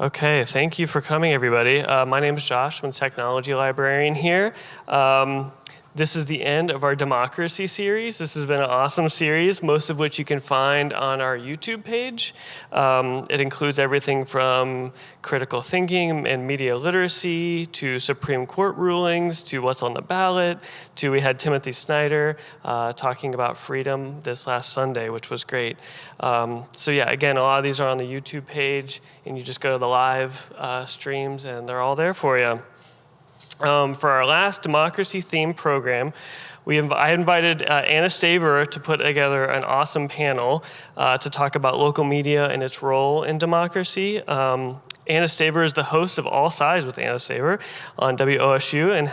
Okay, thank you for coming, everybody. My name is Josh. I'm a technology librarian here. This is the end of our democracy series. This has been an awesome series, most of which you can find on our YouTube page. It includes everything from critical thinking and media literacy to Supreme Court rulings to what's on the ballot to we had Timothy Snyder talking about freedom this last Sunday, which was great. So yeah, again, a lot of these are on the YouTube page, and you just go to the live streams, and they're all there for you. For our last democracy-themed program, I invited Anna Staver to put together an awesome panel to talk about local media and its role in democracy. Anna Staver is the host of All Sides with Anna Staver on WOSU and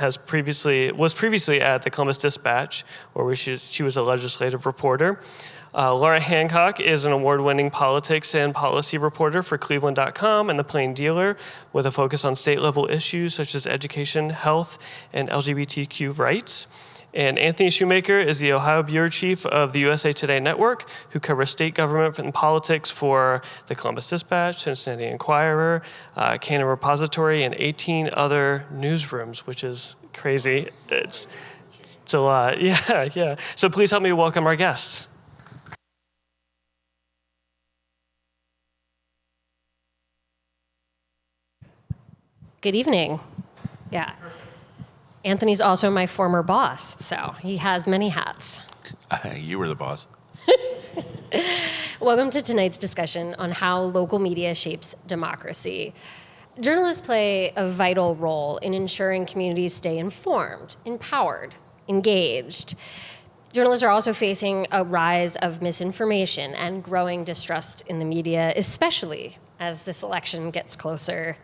was previously at the Columbus Dispatch, where she was a legislative reporter. Laura Hancock is an award-winning politics and policy reporter for Cleveland.com and The Plain Dealer, with a focus on state-level issues such as education, health, and LGBTQ rights. And Anthony Shoemaker is the Ohio Bureau Chief of the USA Today Network, who covers state government and politics for the Columbus Dispatch, Cincinnati Enquirer, Canon Repository, and 18 other newsrooms, which is crazy. It's a lot. Yeah. So please help me welcome our guests. Good evening. Yeah. Anthony's also my former boss, so he has many hats. You were the boss. Welcome to tonight's discussion on how local media shapes democracy. Journalists play a vital role in ensuring communities stay informed, empowered, engaged. Journalists are also facing a rise of misinformation and growing distrust in the media, especially as this election gets closer.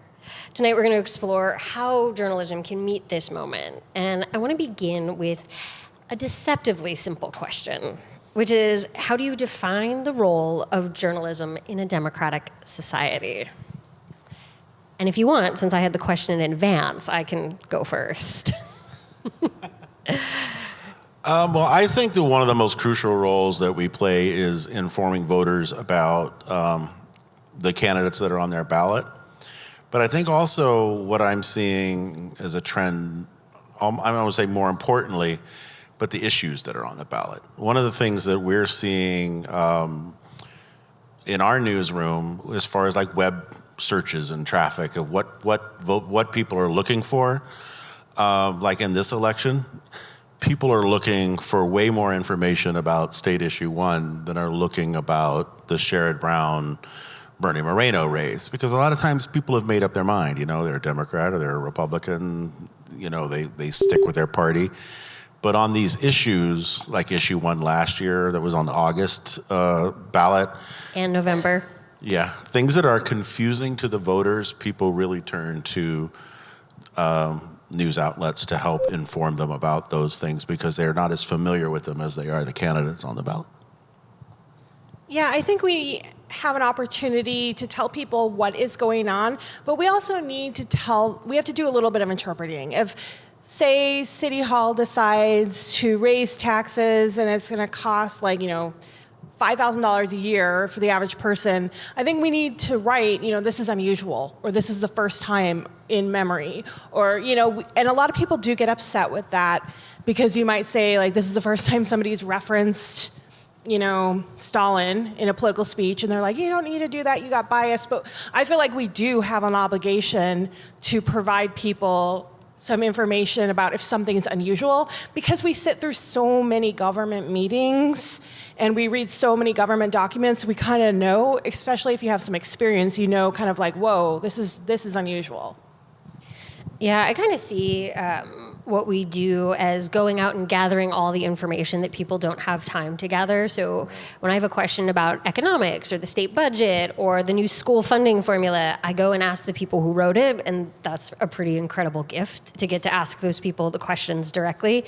Tonight we're going to explore how journalism can meet this moment. And I want to begin with a deceptively simple question, which is, how do you define the role of journalism in a democratic society? And if you want, since I had the question in advance, I can go first. Well, I think that one of the most crucial roles that we play is informing voters about the candidates that are on their ballot. But I think also what I'm seeing as a trend, I don't want to say more importantly, but the issues that are on the ballot. One of the things that we're seeing in our newsroom, as far as like web searches and traffic of what people are looking for, like in this election, people are looking for way more information about State Issue 1 than are looking about the Sherrod Brown Bernie Moreno race, because a lot of times people have made up their mind, they're a Democrat or they're a Republican, they stick with their party. But on these issues, like issue 1 last year that was on the August ballot. And November. Yeah, things that are confusing to the voters, people really turn to news outlets to help inform them about those things because they're not as familiar with them as they are the candidates on the ballot. Yeah, I think we have an opportunity to tell people what is going on, but we also need to we have to do a little bit of interpreting. If, say, City Hall decides to raise taxes and it's going to cost $5,000 a year for the average person, I think we need to write, this is unusual, or this is the first time in memory, or, and a lot of people do get upset with that because you might say, this is the first time somebody's referenced Stalin in a political speech, and they're like, you don't need to do that, you got bias. But I feel like we do have an obligation to provide people some information about if something is unusual, because we sit through so many government meetings and we read so many government documents, we kind of know, especially if you have some experience, kind of like, whoa, this is unusual. Yeah, I kind of see what we do as going out and gathering all the information that people don't have time to gather. So when I have a question about economics or the state budget or the new school funding formula, I go and ask the people who wrote it, and that's a pretty incredible gift to get to ask those people the questions directly.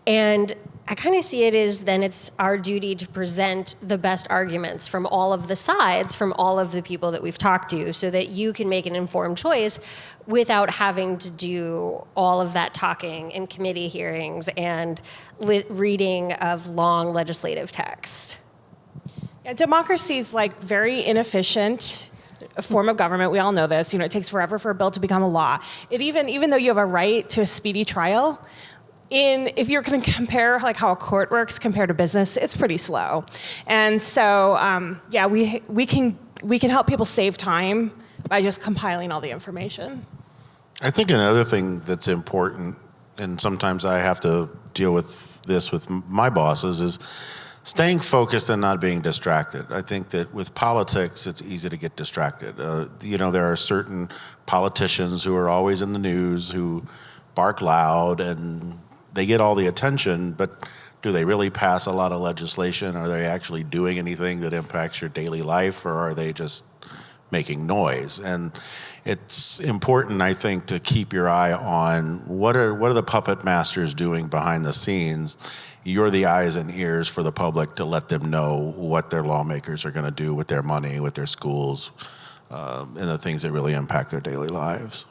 And I kind of see it as then it's our duty to present the best arguments from all of the sides, from all of the people that we've talked to, so that you can make an informed choice without having to do all of that talking in committee hearings and reading of long legislative text. Yeah, democracy is very inefficient. a form of government. We all know this. It takes forever for a bill to become a law. Even though you have a right to a speedy trial, if you're going to compare like how a court works compared to business, it's pretty slow. And so, we can help people save time by just compiling all the information. I think another thing that's important, and sometimes I have to deal with this with my bosses, is staying focused and not being distracted. I think that with politics, it's easy to get distracted. There are certain politicians who are always in the news, who bark loud, and they get all the attention, but do they really pass a lot of legislation? Are they actually doing anything that impacts your daily life, or are they just making noise? And it's important, I think, to keep your eye on what are the puppet masters doing behind the scenes. You're the eyes and ears for the public to let them know what their lawmakers are going to do with their money, with their schools, and the things that really impact their daily lives.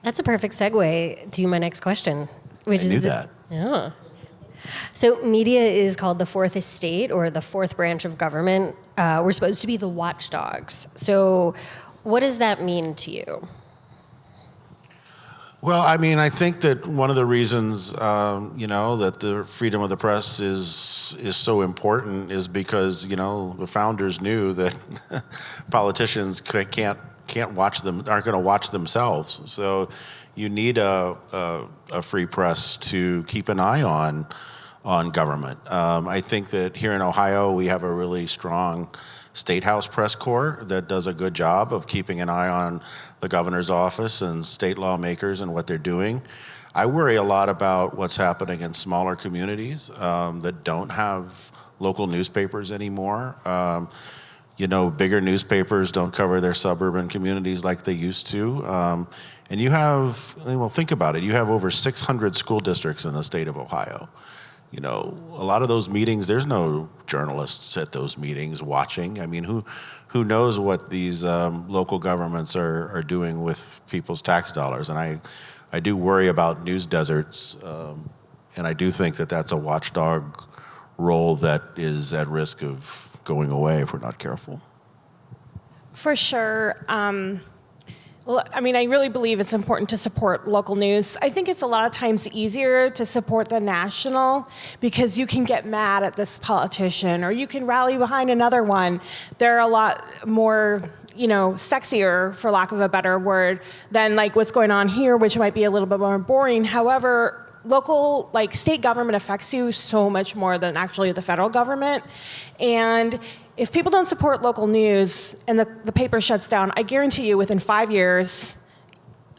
That's a perfect segue to my next question, which is that. Yeah. So media is called the fourth estate, or the fourth branch of government. We're supposed to be the watchdogs. So what does that mean to you? Well, I think that one of the reasons, that the freedom of the press is so important is because, the founders knew that politicians can't watch them, aren't going to watch themselves. So you need a free press to keep an eye on government. I think that here in Ohio, we have a really strong State House press corps that does a good job of keeping an eye on the governor's office and state lawmakers and what they're doing. I worry a lot about what's happening in smaller communities that don't have local newspapers anymore. Bigger newspapers don't cover their suburban communities like they used to. And you have, think about it, you have over 600 school districts in the state of Ohio. A lot of those meetings, there's no journalists at those meetings watching. Who knows what these local governments are doing with people's tax dollars? And I do worry about news deserts, and I do think that that's a watchdog role that is at risk of going away if we're not careful. For sure. I really believe it's important to support local news. I think it's a lot of times easier to support the national because you can get mad at this politician or you can rally behind another one. They're a lot more, sexier, for lack of a better word, than like what's going on here, which might be a little bit more boring. However, local, state government affects you so much more than actually the federal government. And if people don't support local news and the paper shuts down, I guarantee you within 5 years,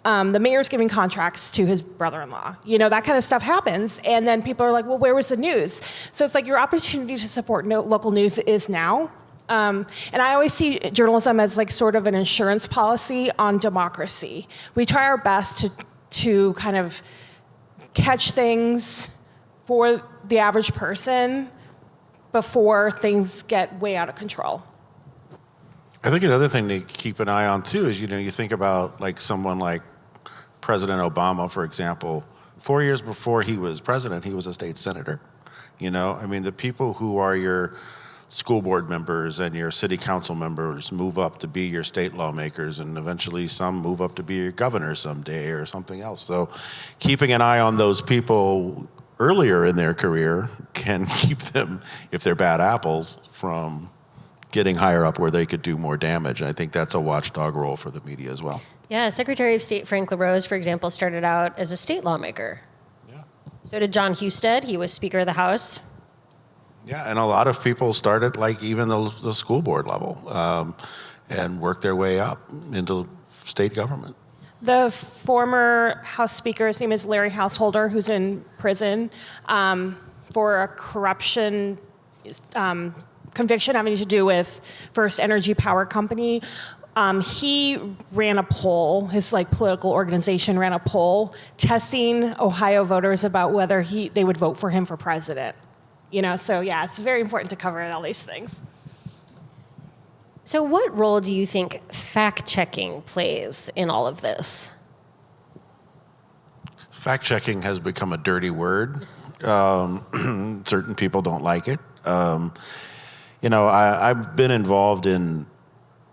the mayor's giving contracts to his brother-in-law. That kind of stuff happens. And then people are like, well, where was the news? So it's like your opportunity to support local news is now. And I always see journalism as sort of an insurance policy on democracy. We try our best to kind of catch things for the average person before things get way out of control. I think another thing to keep an eye on too is, you think about someone like President Obama, for example. 4 years before he was president, he was a state senator. The people who are your school board members and your city council members move up to be your state lawmakers, and eventually some move up to be your governor someday or something else. So keeping an eye on those people earlier in their career can keep them, if they're bad apples, from getting higher up where they could do more damage. And I think that's a watchdog role for the media as well. Yeah, Secretary of State Frank LaRose, for example, started out as a state lawmaker. Yeah. So did John Husted. He was Speaker of the House. Yeah, and a lot of people started even the school board level and worked their way up into state government. The former House Speaker, his name is Larry Householder, who's in prison for a corruption conviction having to do with First Energy Power Company. He ran a poll, his political organization ran a poll testing Ohio voters about whether they would vote for him for president. So yeah, it's very important to cover all these things. So what role do you think fact-checking plays in all of this? Fact-checking has become a dirty word. Certain people don't like it. I've been involved in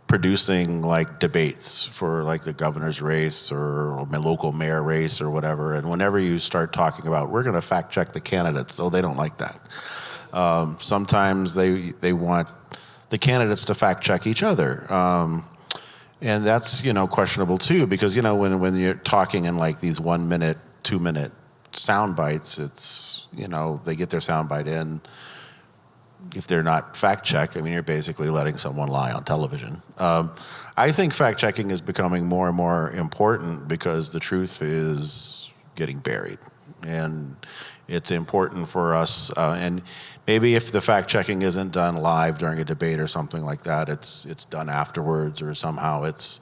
producing like debates for like the governor's race or my local mayor race or whatever. And whenever you start talking about, we're going to fact check the candidates, they don't like that. Sometimes they want the candidates to fact check each other. And that's, questionable too, because, when you're talking in like these 1 minute, 2 minute sound bites, it's, they get their sound bite in. If they're not fact checked, you're basically letting someone lie on television. I think fact checking is becoming more and more important because the truth is getting buried. And it's important for us, and maybe if the fact checking isn't done live during a debate or something like that, it's done afterwards or somehow it's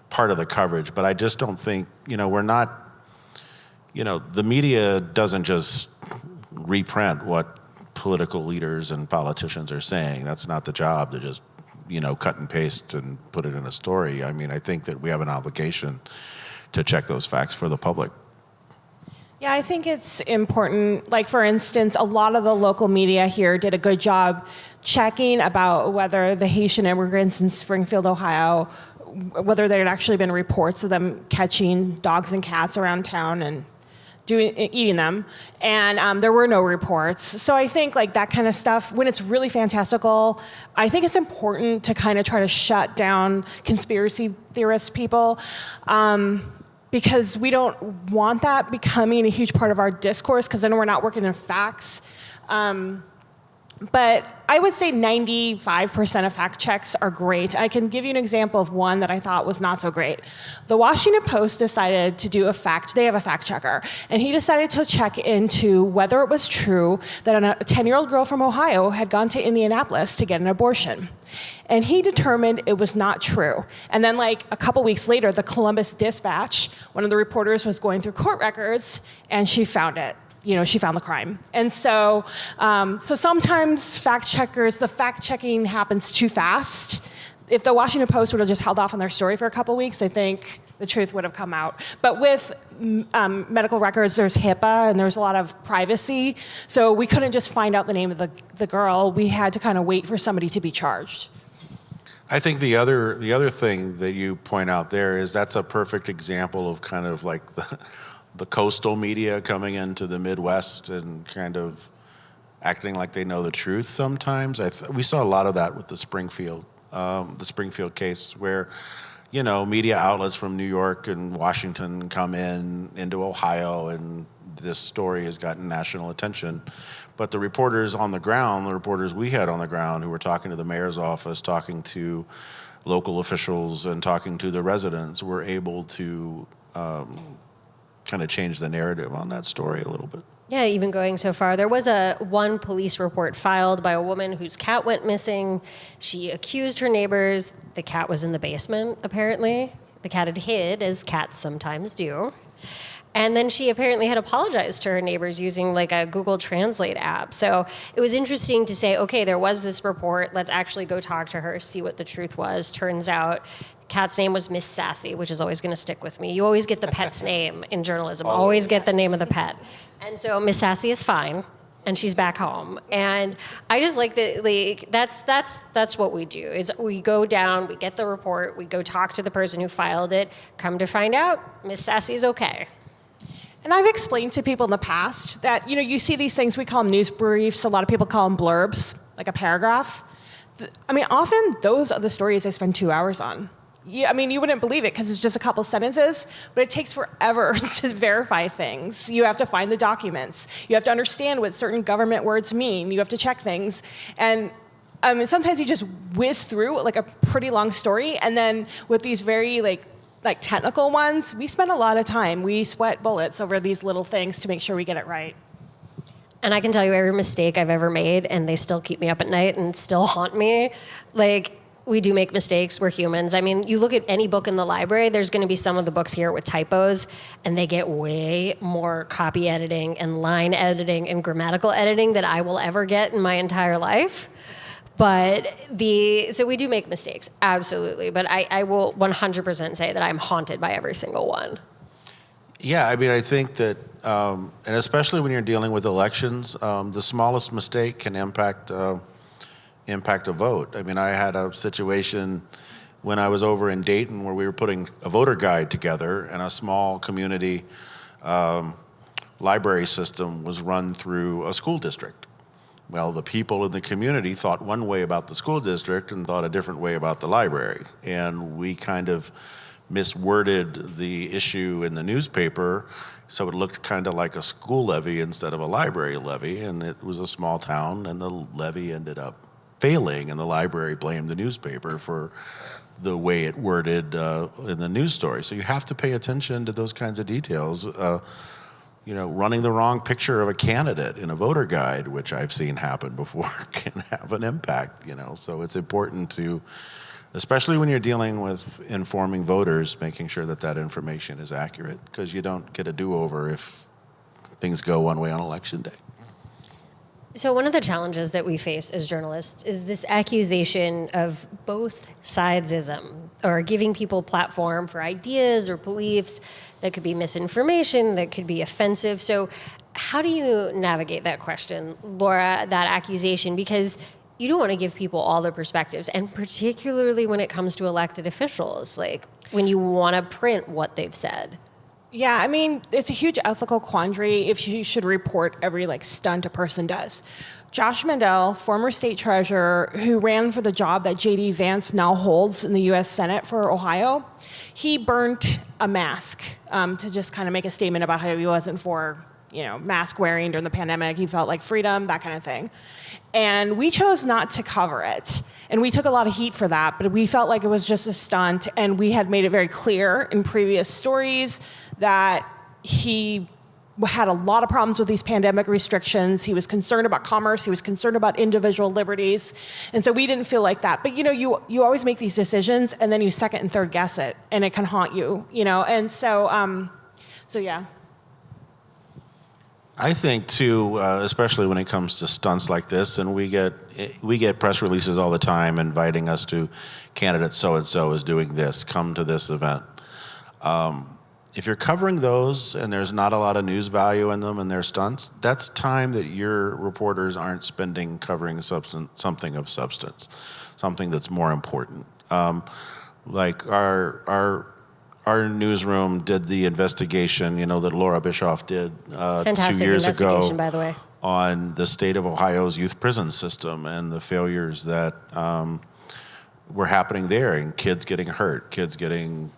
part of the coverage. But I just don't think, we're not, the media doesn't just reprint what political leaders and politicians are saying. That's not the job to just, cut and paste and put it in a story. I think that we have an obligation to check those facts for the public. Yeah, I think it's important. Like, for instance, a lot of the local media here did a good job checking about whether the Haitian immigrants in Springfield, Ohio, whether there had actually been reports of them catching dogs and cats around town and eating them. And there were no reports. So I think like that kind of stuff, when it's really fantastical, I think it's important to kind of try to shut down conspiracy theorist people. Because we don't want that becoming a huge part of our discourse, because then we're not working in facts. But I would say 95% of fact checks are great. I can give you an example of one that I thought was not so great. The Washington Post decided to do they have a fact checker, and he decided to check into whether it was true that a 10-year-old girl from Ohio had gone to Indianapolis to get an abortion. And he determined it was not true. And then like a couple weeks later, the Columbus Dispatch, one of the reporters was going through court records, and she found it. She found the crime. And so sometimes the fact checking happens too fast. If the Washington Post would have just held off on their story for a couple weeks, I think the truth would have come out. But with medical records, there's HIPAA and there's a lot of privacy. So we couldn't just find out the name of the girl. We had to kind of wait for somebody to be charged. I think the other thing that you point out there is that's a perfect example of kind of like the coastal media coming into the Midwest and kind of acting like they know the truth sometimes. We saw a lot of that with the Springfield case where, media outlets from New York and Washington come into Ohio, and this story has gotten national attention. But the reporters on the ground, the reporters we had on the ground who were talking to the mayor's office, talking to local officials and talking to the residents, were able to kind of change the narrative on that story a little bit. Yeah, even going so far. There was one police report filed by a woman whose cat went missing. She accused her neighbors. The cat was in the basement, apparently. The cat had hid, as cats sometimes do. And then she apparently had apologized to her neighbors using like a Google Translate app. So it was interesting to say, okay, there was this report. Let's actually go talk to her, see what the truth was. Turns out the cat's name was Miss Sassy, which is always going to stick with me. You always get the pet's name in journalism. Always get the name of the pet. And so Miss Sassy is fine, and she's back home. And I just like that. Like that's what we do. Is we go down, we get the report, we go talk to the person who filed it. Come to find out, Miss Sassy is okay. And I've explained to people in the past that, you see these things, we call them news briefs. A lot of people call them blurbs, like a paragraph. Often those are the stories I spend 2 hours on. You wouldn't believe it because it's just a couple sentences, but it takes forever to verify things. You have to find the documents. You have to understand what certain government words mean. You have to check things. And sometimes you just whiz through like a pretty long story. And then with these very like technical ones, we spend a lot of time. We sweat bullets over these little things to make sure we get it right. And I can tell you every mistake I've ever made, and they still keep me up at night and still haunt me. Like, we do make mistakes. We're humans. You look at any book in the library, there's going to be some of the books here with typos, and they get way more copy editing and line editing and grammatical editing than I will ever get in my entire life. So we do make mistakes, absolutely. But I will 100% say that I'm haunted by every single one. Yeah, I think that, and especially when you're dealing with elections, the smallest mistake can impact a vote. I had a situation when I was over in Dayton, where we were putting a voter guide together, and a small community library system was run through a school district. Well, the people in the community thought one way about the school district and thought a different way about the library. And we kind of misworded the issue in the newspaper, so it looked kind of like a school levy instead of a library levy, and it was a small town, and the levy ended up failing, and the library blamed the newspaper for the way it worded in the news story. So you have to pay attention to those kinds of details. Running the wrong picture of a candidate in a voter guide, which I've seen happen before, can have an impact, So it's important to, especially when you're dealing with informing voters, making sure that that information is accurate, because you don't get a do-over if things go one way on election day. So one of the challenges that we face as journalists is this accusation of both sidesism, or giving people platform for ideas or beliefs that could be misinformation, that could be offensive. So how do you navigate that question, Laura, that accusation? Because you don't want to give people all the perspectives, and particularly when it comes to elected officials, like when you want to print what they've said. Yeah, I mean, it's a huge ethical quandary if you should report every stunt a person does. Josh Mandel, former state treasurer who ran for the job that J.D. Vance now holds in the U.S. Senate for Ohio, he burnt a mask to just kind of make a statement about how he wasn't for, mask wearing during the pandemic. He felt like freedom, that kind of thing. And we chose not to cover it. And we took a lot of heat for that, but we felt like it was just a stunt, and we had made it very clear in previous stories that he had a lot of problems with these pandemic restrictions. He was concerned about commerce. He was concerned about individual liberties. And so we didn't feel like that. But, you always make these decisions, and then you second and third guess it, and it can haunt you, And so yeah. I think too, especially when it comes to stunts like this, and we get press releases all the time inviting us to, candidate so-and-so is doing this, come to this event. If you're covering those and there's not a lot of news value in them and they're stunts, that's time that your reporters aren't spending covering something of substance, something that's more important. Like our newsroom did the investigation, that Laura Bischoff did 2 years ago, by the way, on the state of Ohio's youth prison system and the failures that were happening there, and kids getting hurt, kids getting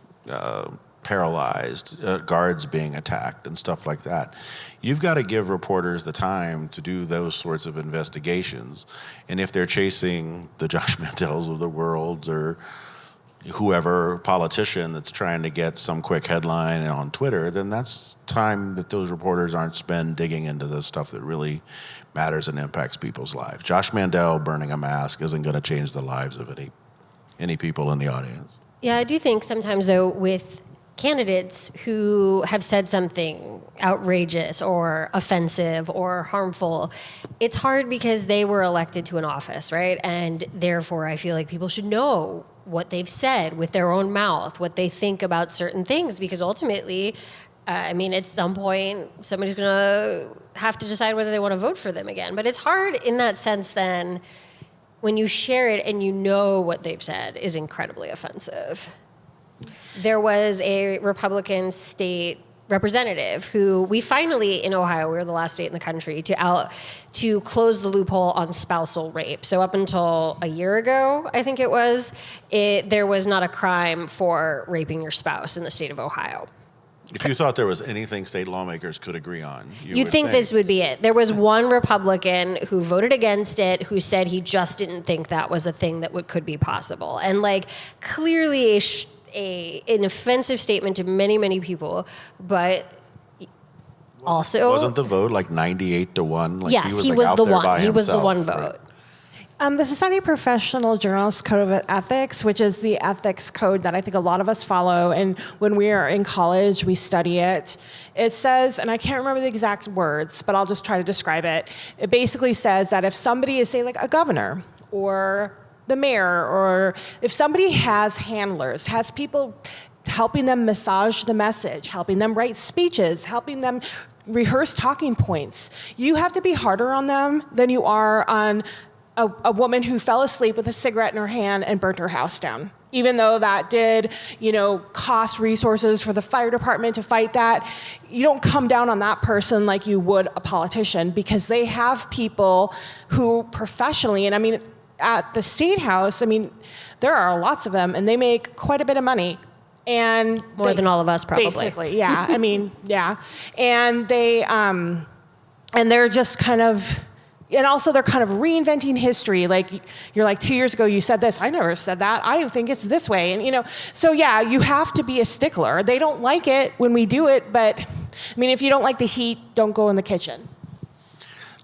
paralyzed, guards being attacked, and stuff like that. You've got to give reporters the time to do those sorts of investigations. And if they're chasing the Josh Mandels of the world, or whoever politician that's trying to get some quick headline on Twitter, then that's time that those reporters aren't spent digging into the stuff that really matters and impacts people's lives. Josh Mandel burning a mask isn't going to change the lives of any people in the audience. Yeah, I do think sometimes, though, with candidates who have said something outrageous or offensive or harmful, it's hard because they were elected to an office, right? And therefore, I feel like people should know what they've said with their own mouth, what they think about certain things, because ultimately, at some point, somebody's going to have to decide whether they want to vote for them again. But it's hard in that sense then when you share it and you know what they've said is incredibly offensive. There was a Republican state representative who we finally, in Ohio, we were the last state in the country to close the loophole on spousal rape. So up until a year ago, I think it was, there was not a crime for raping your spouse in the state of Ohio. If you thought there was anything state lawmakers could agree on, you'd think this would be it. There was one Republican who voted against it, who said he just didn't think that was a thing that could be possible. And clearly an offensive statement to many, many people, but also wasn't the vote 98-1? Yes, he was the one. He was the one vote. The Society of Professional Journalists Code of Ethics, which is the ethics code that I think a lot of us follow, and when we are in college, we study it. It says, and I can't remember the exact words, but I'll just try to describe it. It basically says that if somebody is, say, a governor or the mayor, or if somebody has handlers, has people helping them massage the message, helping them write speeches, helping them rehearse talking points, you have to be harder on them than you are on a woman who fell asleep with a cigarette in her hand and burnt her house down. Even though that did, cost resources for the fire department to fight that, you don't come down on that person like you would a politician, because they have people who professionally, and I mean, at the State House, I mean, there are lots of them, and they make quite a bit of money. And More than all of us, probably. Basically, yeah. I mean, yeah. And and they're just kind of, and also they're kind of reinventing history. Like, you're like, 2 years ago you said this, I never said that, I think it's this way. And so yeah, you have to be a stickler. They don't like it when we do it, but I mean, if you don't like the heat, don't go in the kitchen.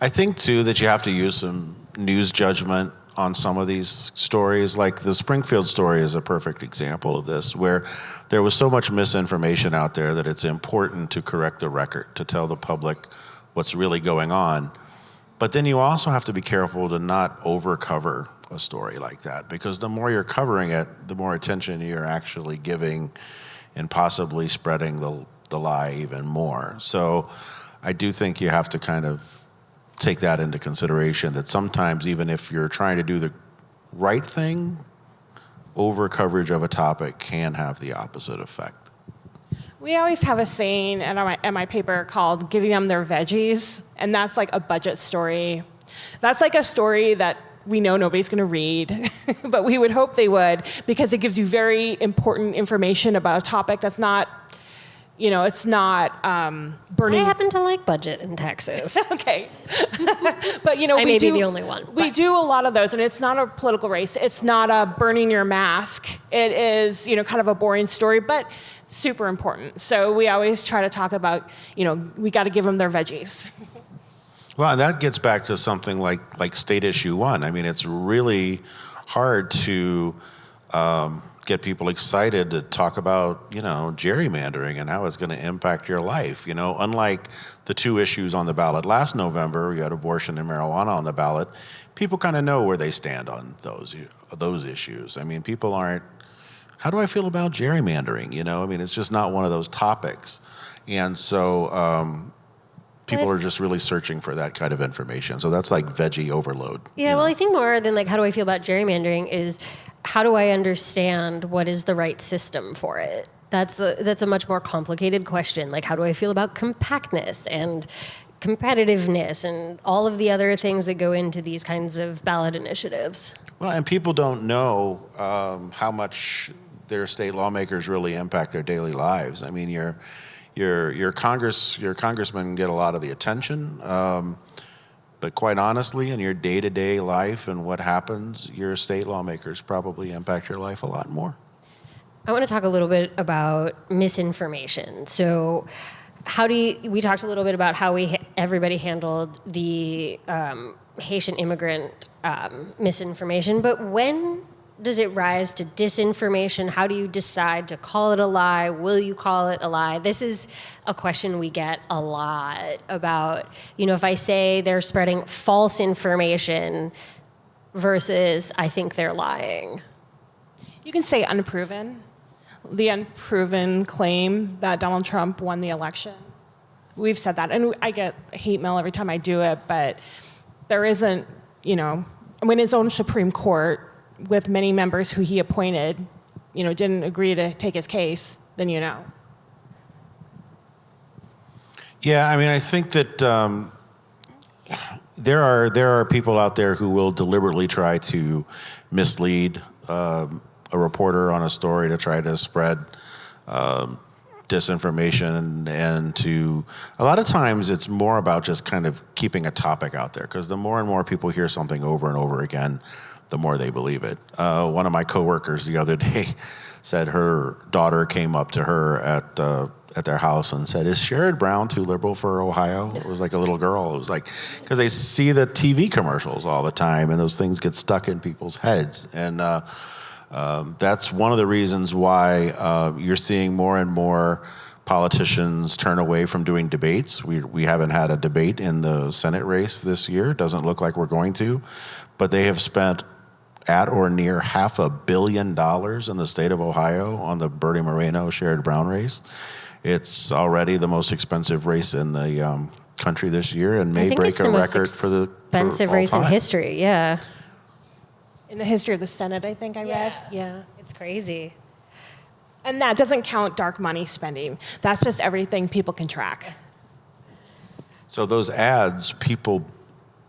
I think too that you have to use some news judgment on some of these stories. Like the Springfield story is a perfect example of this, where there was so much misinformation out there that it's important to correct the record, to tell the public what's really going on. But then you also have to be careful to not overcover a story like that, because the more you're covering it, the more attention you're actually giving and possibly spreading the lie even more. So I do think you have to kind of take that into consideration, that sometimes even if you're trying to do the right thing, over coverage of a topic can have the opposite effect. We always have a saying at my paper called giving them their veggies, and that's like a budget story. That's like a story that we know nobody's going to read, but we would hope they would, because it gives you very important information about a topic that's not, it's not burning. I happen to like budget and taxes. Okay. But, I may be the only one. We do a lot of those, and it's not a political race. It's not a burning your mask. It is, kind of a boring story, but super important. So we always try to talk about, we got to give them their veggies. Well, and that gets back to something like State Issue 1. I mean, it's really hard to get people excited to talk about, gerrymandering and how it's going to impact your life. Unlike the two issues on the ballot last November, you had abortion and marijuana on the ballot. People kind of know where they stand on those issues. I mean, people aren't, how do I feel about gerrymandering? I mean, it's just not one of those topics. And so people are just really searching for that kind of information. So that's like veggie overload. Yeah, well, I think more than like, how do I feel about gerrymandering is, how do I understand what is the right system for it? That's a much more complicated question. Like, how do I feel about compactness and competitiveness and all of the other things that go into these kinds of ballot initiatives? Well, and people don't know how much their state lawmakers really impact their daily lives. I mean, your congressmen get a lot of the attention, but quite honestly, in your day-to-day life and what happens, your state lawmakers probably impact your life a lot more. I want to talk a little bit about misinformation. So we talked a little bit about how everybody handled the Haitian immigrant misinformation, but when does it rise to disinformation? How do you decide to call it a lie? Will you call it a lie? This is a question we get a lot about, if I say they're spreading false information versus I think they're lying. You can say unproven. The unproven claim that Donald Trump won the election. We've said that, and I get hate mail every time I do it, but there isn't, when his own Supreme Court, with many members who he appointed, didn't agree to take his case, then Yeah, I mean, I think that there are people out there who will deliberately try to mislead a reporter on a story to try to spread disinformation, and a lot of times it's more about just kind of keeping a topic out there, because the more and more people hear something over and over again, the more they believe it. One of my coworkers the other day said her daughter came up to her at their house and said, "Is Sherrod Brown too liberal for Ohio?" It was like a little girl. It was like, because they see the TV commercials all the time, and those things get stuck in people's heads. And that's one of the reasons why you're seeing more and more politicians turn away from doing debates. We haven't had a debate in the Senate race this year. Doesn't look like we're going to, but they have spent at or near $500 million in the state of Ohio on the Bernie Moreno, Sherrod Brown race. It's already the most expensive race in the country this year, and may break a record for the expensive race in history. Yeah. In the history of the Senate, I think I read. Yeah. It's crazy. And that doesn't count dark money spending. That's just everything people can track. So those ads, people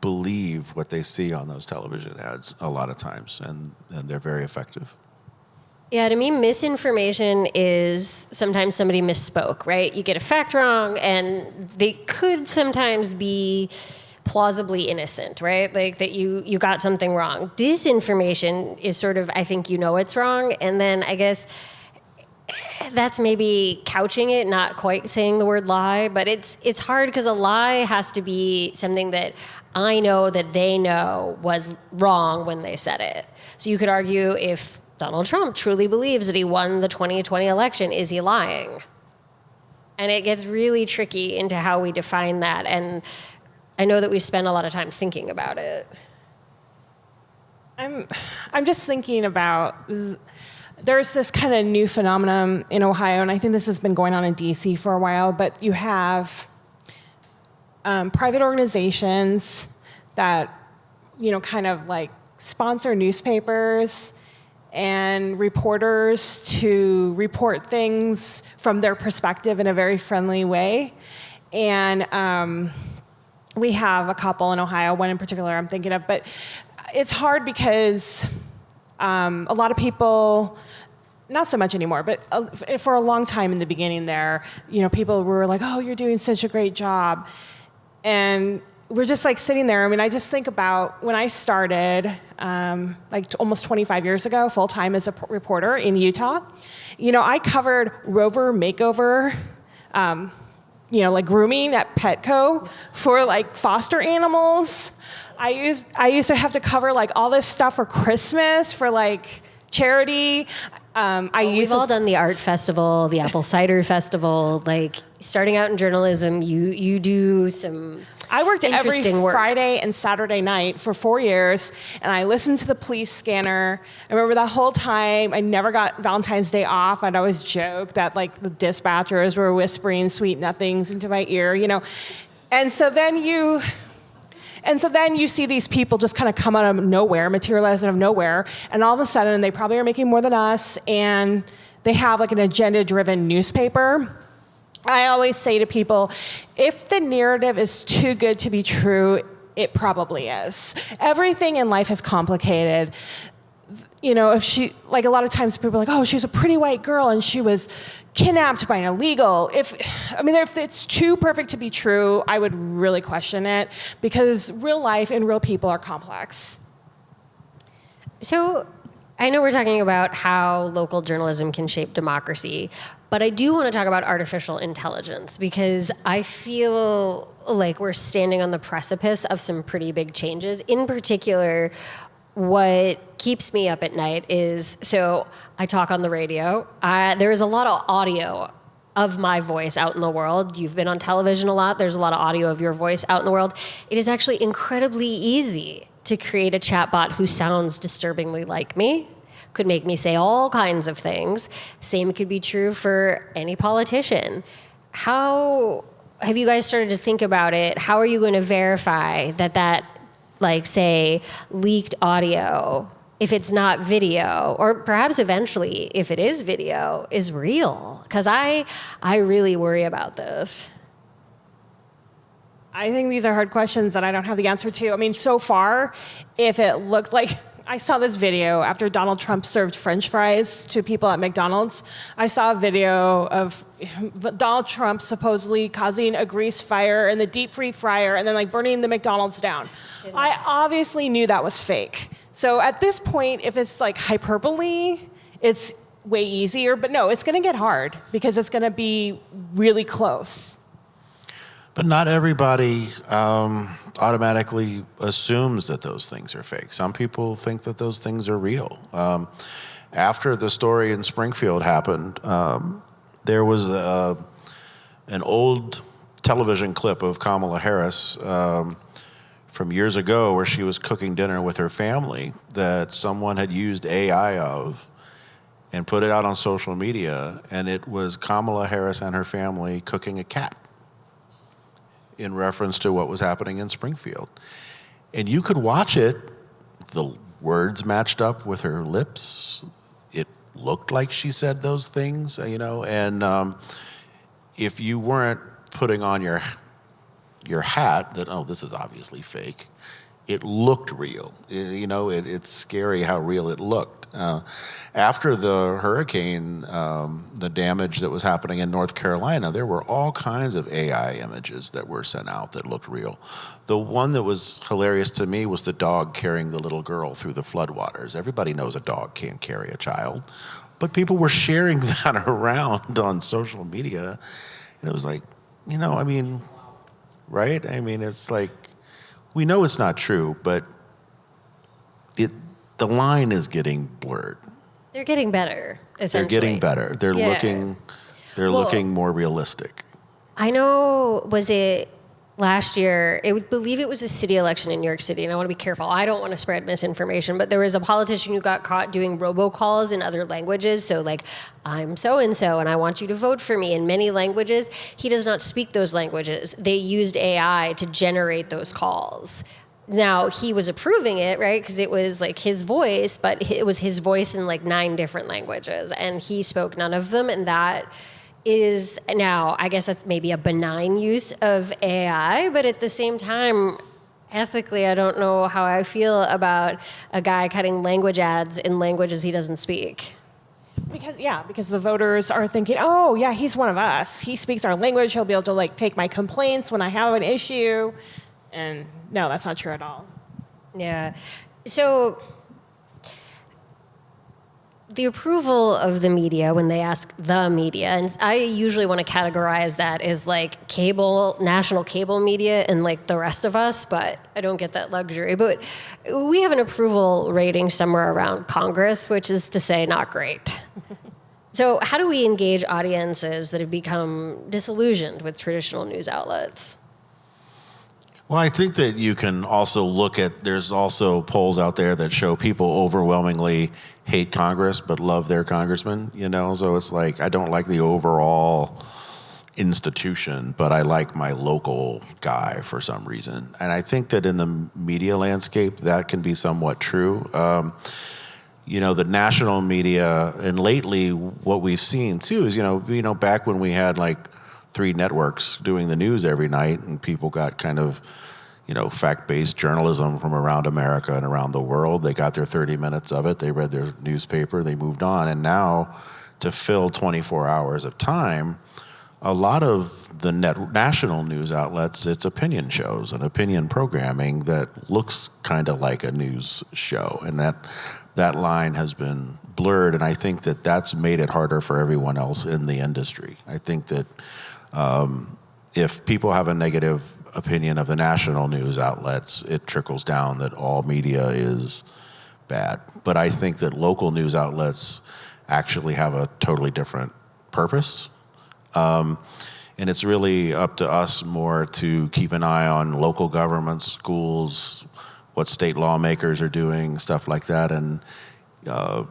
believe what they see on those television ads a lot of times, and they're very effective. Yeah, to me, misinformation is sometimes somebody misspoke, right? You get a fact wrong, and they could sometimes be plausibly innocent, right? Like that you got something wrong. Disinformation is sort of, I think you know it's wrong, and then I guess that's maybe couching it, not quite saying the word lie, but it's hard because a lie has to be something that I know that they know was wrong when they said it. So you could argue if Donald Trump truly believes that he won the 2020 election, is he lying? And it gets really tricky into how we define that. And I know that we spend a lot of time thinking about it. I'm just thinking about, there's this kind of new phenomenon in Ohio, and I think this has been going on in DC for a while, but you have private organizations that, kind of like sponsor newspapers and reporters to report things from their perspective in a very friendly way. And we have a couple in Ohio, one in particular I'm thinking of, but it's hard because a lot of people, not so much anymore, but for a long time in the beginning there, people were like, oh, you're doing such a great job. And we're just like sitting there. I mean, I just think about when I started, almost 25 years ago, full time as a reporter in Utah. I covered Rover makeover, like grooming at Petco for like foster animals. I used to have to cover like all this stuff for Christmas for like charity. We've all done the art festival, the apple cider festival. Like starting out in journalism, you do some. I worked every work. Friday and Saturday night for 4 years, and I listened to the police scanner. I remember that whole time, I never got Valentine's Day off. I'd always joke that like the dispatchers were whispering sweet nothings into my ear, And so then you see these people just kind of come out of nowhere, materialize out of nowhere, and all of a sudden they probably are making more than us, and they have like an agenda-driven newspaper. I always say to people, if the narrative is too good to be true, it probably is. Everything in life is complicated. If she, like a lot of times people are like, oh, she was a pretty white girl and she was kidnapped by an illegal. If it's too perfect to be true, I would really question it because real life and real people are complex. So I know we're talking about how local journalism can shape democracy, but I do want to talk about artificial intelligence because I feel like we're standing on the precipice of some pretty big changes. In particular, what keeps me up at night is, so I talk on the radio. There is a lot of audio of my voice out in the world. You've been on television a lot. There's a lot of audio of your voice out in the world. It is actually incredibly easy to create a chatbot who sounds disturbingly like me, could make me say all kinds of things. Same could be true for any politician. How have you guys started to think about it? How are you going to verify that like, say, leaked audio, if it's not video, or perhaps eventually, if it is video, is real? Because I really worry about this. I think these are hard questions that I don't have the answer to. I mean, so far, if it looks like, I saw this video after Donald Trump served French fries to people at McDonald's. I saw a video of Donald Trump supposedly causing a grease fire in the deep fryer and then like burning the McDonald's down. I obviously knew that was fake. So at this point, if it's like hyperbole, it's way easier. But no, it's going to get hard because it's going to be really close. But not everybody automatically assumes that those things are fake. Some people think that those things are real. After the story in Springfield happened, there was an old television clip of Kamala Harris from years ago where she was cooking dinner with her family that someone had used AI of and put it out on social media, and it was Kamala Harris and her family cooking a cat in reference to what was happening in Springfield. And you could watch it, the words matched up with her lips, it looked like she said those things, and if you weren't putting on your hat that, oh, this is obviously fake, it looked real. It's scary how real it looked. After the hurricane, the damage that was happening in North Carolina, there were all kinds of AI images that were sent out that looked real. The one that was hilarious to me was the dog carrying the little girl through the floodwaters. Everybody knows a dog can't carry a child, but people were sharing that around on social media. And it was like, right? It's like, we know it's not true, but the line is getting blurred. They're getting better, essentially. They're getting better. They're looking more realistic. I know, was it last year, believe it was a city election in New York City, and I want to be careful. I don't want to spread misinformation, but there was a politician who got caught doing robocalls in other languages. So like, I'm so-and-so, and I want you to vote for me in many languages. He does not speak those languages. They used AI to generate those calls. Now, he was approving it, right? Because it was like his voice, but it was his voice in like 9 different languages, and he spoke none of them, and that is now, I guess that's maybe a benign use of AI, but at the same time, ethically, I don't know how I feel about a guy cutting language ads in languages he doesn't speak. Because the voters are thinking, oh, yeah, he's one of us. He speaks our language. He'll be able to like take my complaints when I have an issue. And no, that's not true at all. Yeah. So the approval of the media, when they ask the media, and I usually want to categorize that as like cable, national cable media, and like the rest of us, but I don't get that luxury. But we have an approval rating somewhere around Congress, which is to say not great. So how do we engage audiences that have become disillusioned with traditional news outlets? Well, I think that you can also there's also polls out there that show people overwhelmingly hate Congress but love their congressman, so it's like, I don't like the overall institution, but I like my local guy for some reason. And I think that in the media landscape, that can be somewhat true. The national media, and lately what we've seen too is, back when we had like 3 networks doing the news every night, and people got kind of, fact-based journalism from around America and around the world. They got their 30 minutes of it. They read their newspaper. They moved on. And now, to fill 24 hours of time, a lot of the national news outlets, it's opinion shows and opinion programming that looks kind of like a news show. And that line has been blurred. And I think that that's made it harder for everyone else in the industry. I think that if people have a negative opinion of the national news outlets, it trickles down that all media is bad. But I think that local news outlets actually have a totally different purpose. And it's really up to us more to keep an eye on local governments, schools, what state lawmakers are doing, stuff like that. And you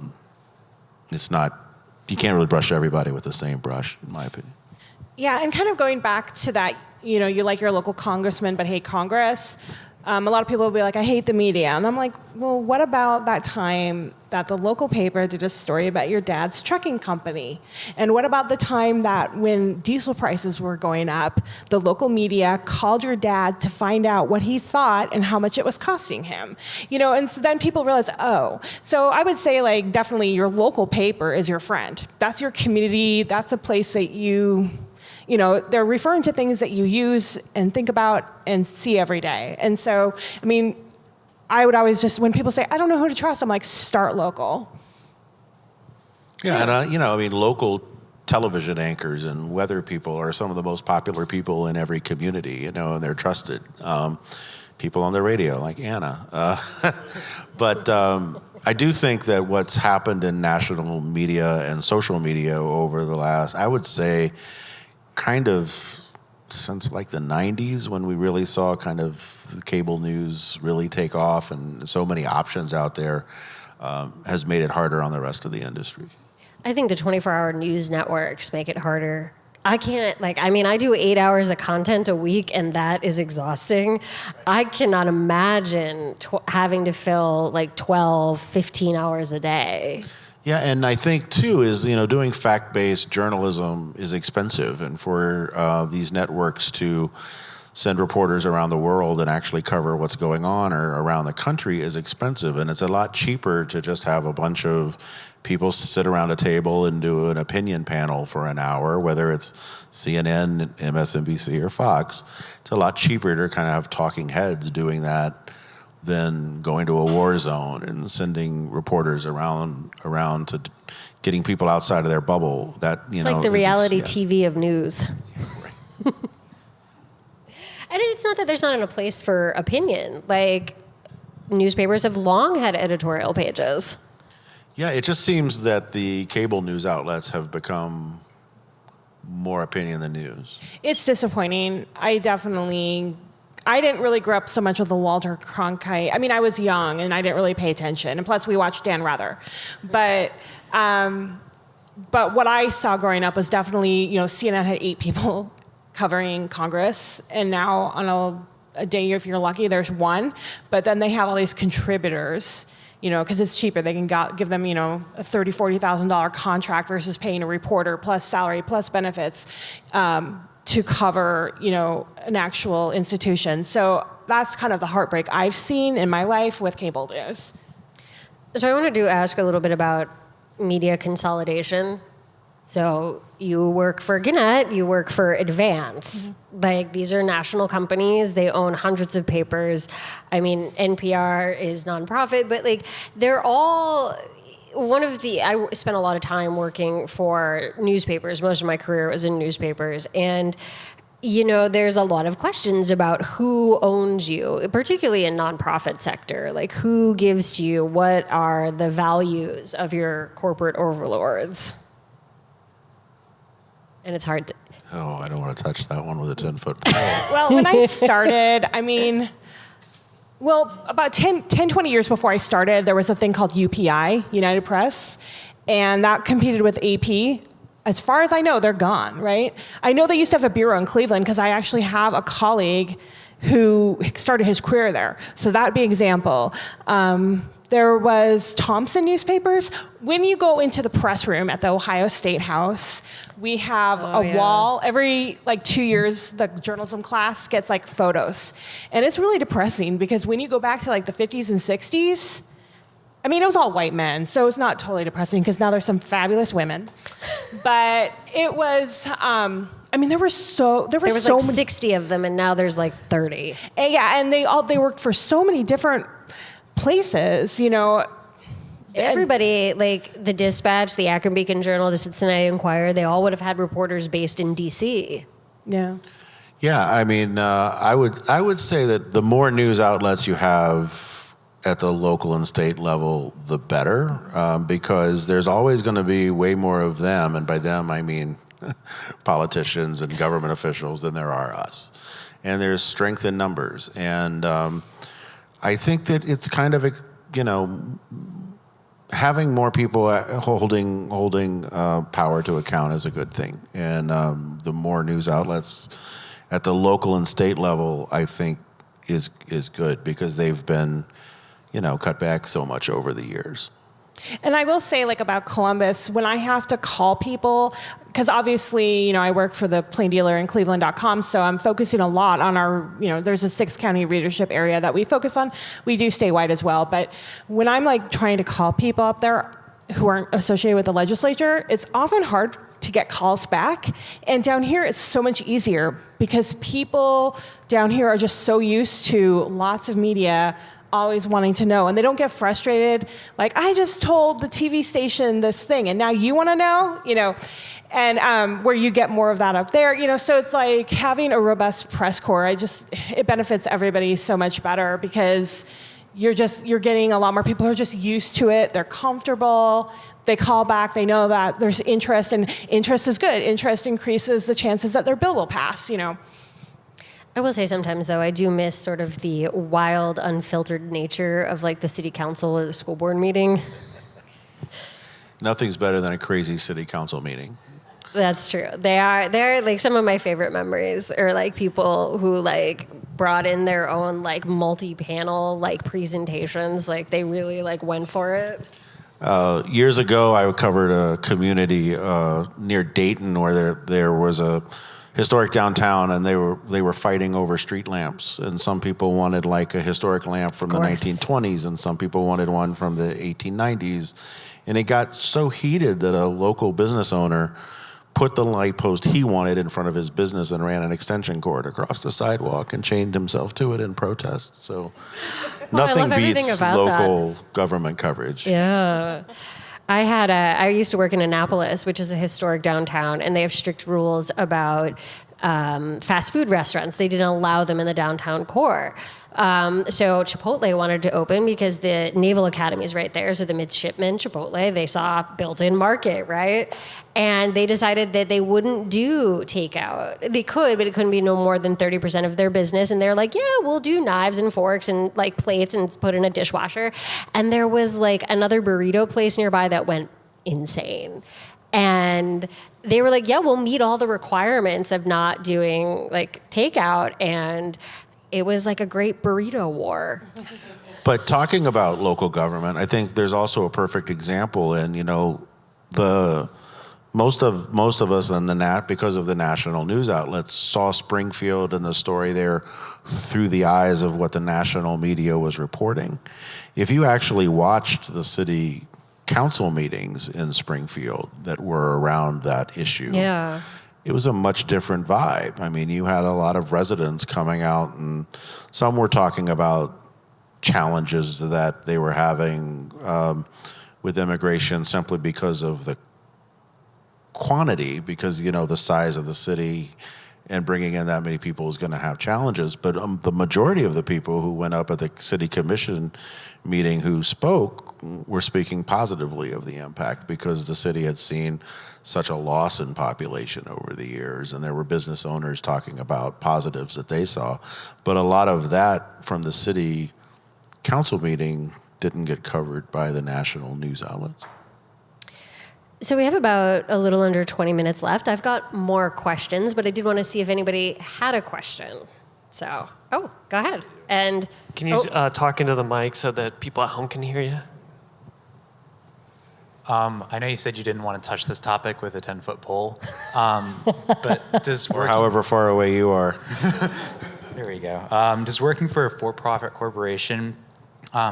can't really brush everybody with the same brush, in my opinion. Yeah, and kind of going back to that, you like your local congressman but hate Congress. A lot of people will be like, I hate the media. And I'm like, well, what about that time that the local paper did a story about your dad's trucking company? And what about the time that when diesel prices were going up, the local media called your dad to find out what he thought and how much it was costing him? And so then people realize, oh. So I would say, like, definitely your local paper is your friend. That's your community. That's a place that they're referring to things that you use and think about and see every day. And so, I would always when people say, I don't know who to trust, I'm like, start local. Yeah, and local television anchors and weather people are some of the most popular people in every community, and they're trusted. People on the radio, like Anna. But I do think that what's happened in national media and social media over the last, I would say, kind of since like the 90s, when we really saw kind of the cable news really take off and so many options out there, has made it harder on the rest of the industry. I think the 24-hour news networks make it harder. I can't, I do 8 hours of content a week, and that is exhausting. I cannot imagine having to fill 12, 15 hours a day. Yeah, and I think too is doing fact-based journalism is expensive, and for these networks to send reporters around the world and actually cover what's going on or around the country is expensive, and it's a lot cheaper to just have a bunch of people sit around a table and do an opinion panel for an hour, whether it's CNN, MSNBC, or Fox. It's a lot cheaper to kind of have talking heads doing that than going to a war zone and sending reporters around to getting people outside of their bubble. It's like the reality TV of news. And it's not that there's not a place for opinion. Like, newspapers have long had editorial pages. Yeah, it just seems that the cable news outlets have become more opinion than news. It's disappointing. I didn't really grow up so much with the Walter Cronkite. I mean, I was young and I didn't really pay attention. And plus, we watched Dan Rather. But what I saw growing up was definitely, CNN had 8 people covering Congress, and now on a day, if you're lucky, there's 1. But then they have all these contributors, because it's cheaper. They can give them, a $30,000, $40,000 contract versus paying a reporter plus salary plus benefits to cover, an actual institution. So that's kind of the heartbreak I've seen in my life with cable news. So I wanted to ask a little bit about media consolidation. So you work for Gannett, you work for Advance. Mm-hmm. Like, these are national companies. They own hundreds of papers. I mean, NPR is nonprofit, but they're all I spent a lot of time working for newspapers. Most of my career was in newspapers. And, there's a lot of questions about who owns you, particularly in nonprofit sector. Like, who gives to you? What are the values of your corporate overlords? And it's hard to... Oh, I don't want to touch that one with a 10-foot pole. Well, when I started, about 20 years before I started, there was a thing called UPI, United Press, and that competed with AP. As far as I know, they're gone, right? I know they used to have a bureau in Cleveland because I actually have a colleague who started his career there. So that would be an example. There was Thompson newspapers. When you go into the press room at the Ohio State House, we have wall. Every 2 years, the journalism class gets photos. And it's really depressing because when you go back to the 50s and 60s, I mean, it was all white men, so it's not totally depressing because now there's some fabulous women. But it was, there were so many 60 of them, and now there's 30. And they worked for so many different places, Everybody, the Dispatch, the Akron Beacon Journal, the Cincinnati Enquirer, they all would have had reporters based in D.C. Yeah. Yeah, I mean, I would say that the more news outlets you have at the local and state level, the better, because there's always going to be way more of them, and by them I mean politicians and government officials, than there are us. And there's strength in numbers, and I think that it's kind of having more people holding power to account is a good thing, and the more news outlets at the local and state level, I think, is good because they've been cut back so much over the years. And I will say, about Columbus, when I have to call people, because obviously, I work for the Plain Dealer and Cleveland.com, so I'm focusing a lot on our, there's a 6-county readership area that we focus on. We do statewide as well, but when I'm trying to call people up there who aren't associated with the legislature, it's often hard to get calls back. And down here, it's so much easier because people down here are just so used to lots of media always wanting to know, and they don't get frustrated. I just told the TV station this thing, and now you want to know, and where you get more of that up there, so it's having a robust press corps. It benefits everybody so much better because you're getting a lot more people who are just used to it. They're comfortable. They call back. They know that there's interest, and interest is good. Interest increases the chances that their bill will pass. I will say sometimes, though, I do miss sort of the wild, unfiltered nature of the city council or the school board meeting. Nothing's better than a crazy city council meeting. That's true. They're some of my favorite memories are people who brought in their own multi-panel presentations. They really went for it. Years ago, I covered a community near Dayton where there was a historic downtown, and they were fighting over street lamps. And some people wanted like a historic lamp from the 1920s, and some people wanted one from the 1890s. And it got so heated that a local business owner put the light post he wanted in front of his business and ran an extension cord across the sidewalk and chained himself to it in protest. So nothing beats local government coverage. Yeah. I used to work in Annapolis, which is a historic downtown, and they have strict rules about fast food restaurants. They didn't allow them in the downtown core. So Chipotle wanted to open because the Naval Academy is right there. So the midshipmen, Chipotle, they saw built-in market, right? And they decided that they wouldn't do takeout. They could, but it couldn't be no more than 30% of their business. And they're like, yeah, we'll do knives and forks and like plates and put in a dishwasher. And there was like another burrito place nearby that went insane. And they were like, yeah, we'll meet all the requirements of not doing like takeout. And it was like a great burrito war. But talking about local government, I think there's also a perfect example. And, you know, most of us in because of the national news outlets saw Springfield and the story there through the eyes of what the national media was reporting. If you actually watched the city council meetings in Springfield that were around that issue, yeah, it was a much different vibe. I mean, you had a lot of residents coming out, and some were talking about challenges that they were having with immigration simply because of the quantity, because, you know, the size of the city and bringing in that many people is going to have challenges. But the majority of the people who went up at the city commission meeting who spoke were speaking positively of the impact, because the city had seen such a loss in population over the years, and there were business owners talking about positives that they saw. But a lot of that from the city council meeting didn't get covered by the national news outlets. So we have about a little under 20 minutes left. I've got more questions, but I did want to see if anybody had a question. So, go ahead. And can you talk into the mic so that people at home can hear you? I know you said you didn't want to touch this topic with a 10-foot pole, but does or however far away you are. There we go. Does working for a for-profit corporation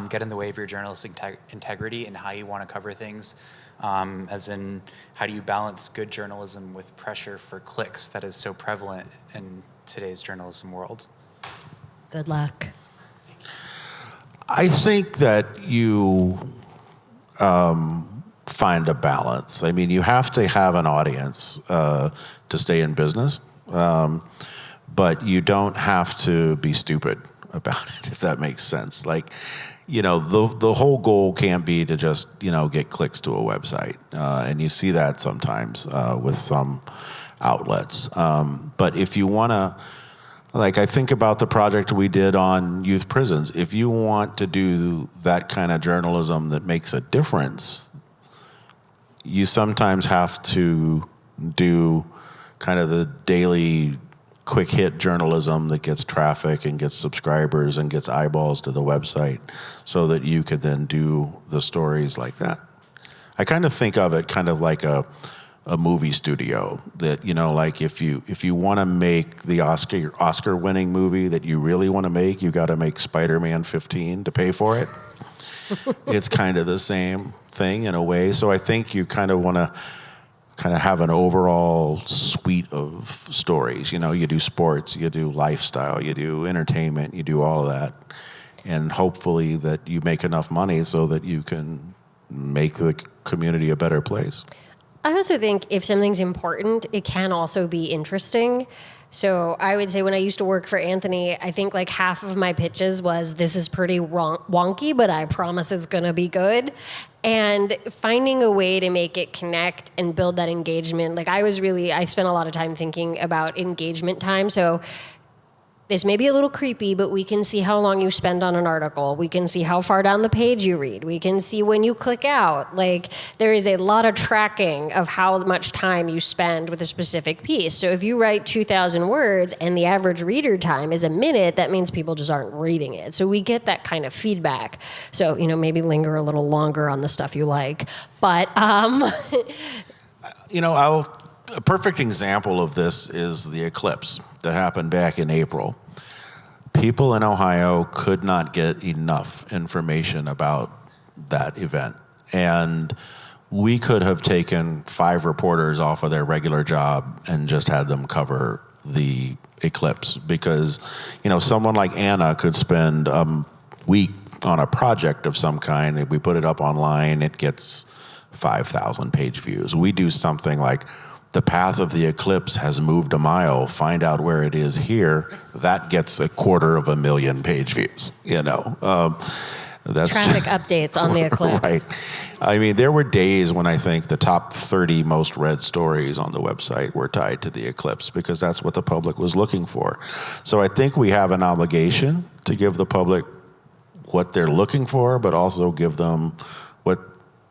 get in the way of your journalistic integrity and how you want to cover things? As in, how do you balance good journalism with pressure for clicks that is so prevalent in today's journalism world? Good luck. I think that you find a balance. I mean, you have to have an audience to stay in business, but you don't have to be stupid about it, if that makes sense. Like, you know, the whole goal can't be to just, you know, get clicks to a website. And you see that sometimes with some outlets. But if you want to, like, I think about the project we did on youth prisons. If you want to do that kind of journalism that makes a difference, you sometimes have to do kind of the daily quick hit journalism that gets traffic and gets subscribers and gets eyeballs to the website, so that you could then do the stories like that. I kind of think of it kind of like a movie studio, that, you know, like if you want to make the Oscar winning movie that you really want to make, you got to make Spider-Man 15 to pay for it. It's kind of the same thing in a way. So I think you kind of want to kind of have an overall suite of stories. You know, you do sports, you do lifestyle, you do entertainment, you do all of that. And hopefully that you make enough money so that you can make the community a better place. I also think if something's important, it can also be interesting. So I would say when I used to work for Anthony, I think like half of my pitches was, this is pretty wonky, but I promise it's going to be good. And finding a way to make it connect and build that engagement. Like I spent a lot of time thinking about engagement time. So this may be a little creepy, but we can see how long you spend on an article. We can see how far down the page you read. We can see when you click out. Like, there is a lot of tracking of how much time you spend with a specific piece. So if you write 2,000 words and the average reader time is a minute, that means people just aren't reading it. So we get that kind of feedback. So, maybe linger a little longer on the stuff you like. But, a perfect example of this is the eclipse that happened back in April. People in Ohio could not get enough information about that event. And we could have taken 5 reporters off of their regular job and just had them cover the eclipse because, someone like Anna could spend a week on a project of some kind. If we put it up online, it gets 5,000 page views. We do something like the path of the eclipse has moved a mile, find out where it is here, that gets 250,000 page views, That's traffic updates on the eclipse. Right. I mean, there were days when I think the top 30 most read stories on the website were tied to the eclipse because that's what the public was looking for. So I think we have an obligation to give the public what they're looking for, but also give them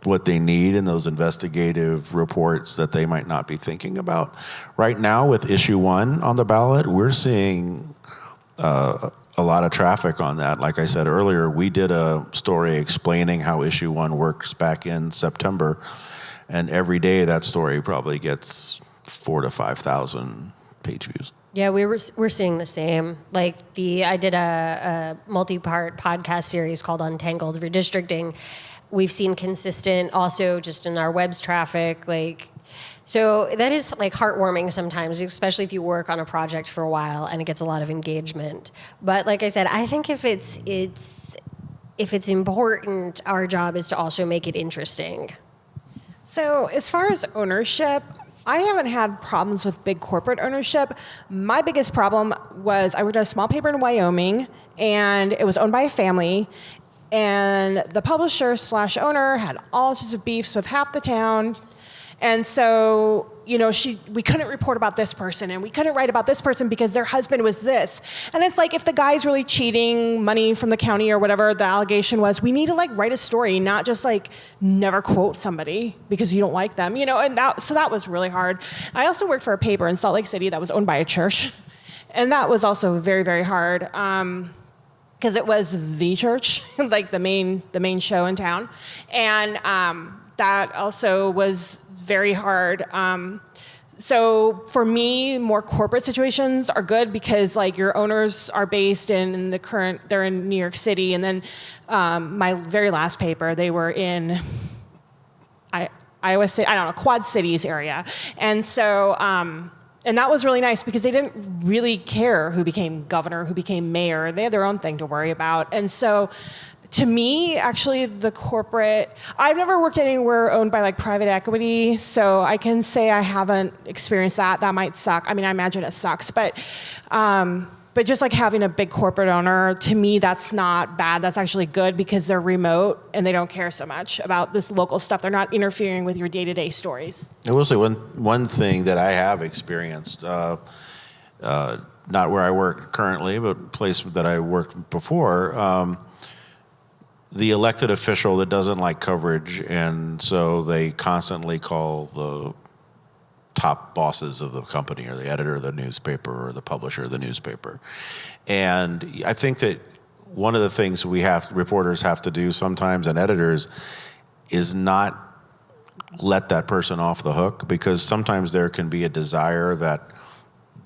what they need in those investigative reports that they might not be thinking about. Right now, with issue 1 on the ballot, we're seeing a lot of traffic on that. Like I said earlier, we did a story explaining how issue 1 works back in September, and every day that story probably gets 4,000 to 5,000 page views. Yeah, we're seeing the same. Like I did a multi-part podcast series called Untangled Redistricting. We've seen consistent also just in our web's traffic, so that is heartwarming sometimes, especially if you work on a project for a while and it gets a lot of engagement. But like I said, I think if it's important, our job is to also make it interesting. So as far as ownership, I haven't had problems with big corporate ownership. My biggest problem was I worked at a small paper in Wyoming, and it was owned by a family. And the publisher / owner had all sorts of beefs with half the town. And so, we couldn't report about this person and we couldn't write about this person because their husband was this. And it's like, if the guy's really cheating money from the county or whatever the allegation was, we need to write a story, not just never quote somebody because you don't like them, and that was really hard. I also worked for a paper in Salt Lake City that was owned by a church. And that was also very, very hard. Because it was the church, the main show in town, and that also was very hard. So for me, more corporate situations are good because your owners are based they're in New York City, and then my very last paper, they were in Iowa City, Quad Cities area, and so. And that was really nice because they didn't really care who became governor, who became mayor. They had their own thing to worry about. And so to me, actually, I've never worked anywhere owned by private equity, so I can say I haven't experienced that. That might suck. I mean, I imagine it sucks, but just having a big corporate owner, to me, that's not bad. That's actually good because they're remote and they don't care so much about this local stuff. They're not interfering with your day-to-day stories. I will say one thing that I have experienced, not where I work currently, but a place that I worked before, the elected official that doesn't like coverage, and so they constantly call the top bosses of the company or the editor of the newspaper or the publisher of the newspaper. And I think that one of the things reporters have to do sometimes, and editors, is not let that person off the hook, because sometimes there can be a desire that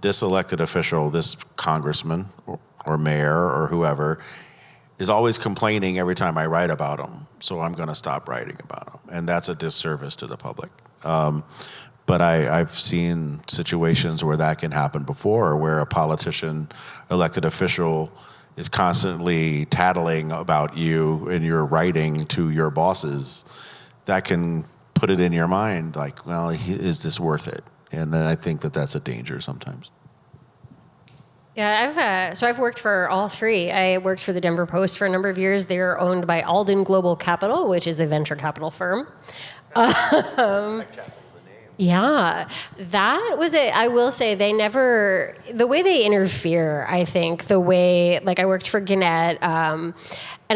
this elected official, this congressman or mayor or whoever, is always complaining every time I write about them, so I'm going to stop writing about them. And that's a disservice to the public. But I've seen situations where that can happen before, where a politician, elected official, is constantly tattling about you and your writing to your bosses. That can put it in your mind, is this worth it? And then I think that that's a danger sometimes. Yeah, I've worked for all three. I worked for the Denver Post for a number of years. They are owned by Alden Global Capital, which is a venture capital firm. Yeah, that was it. I will say the way they interfere, I think, like I worked for Gannett, and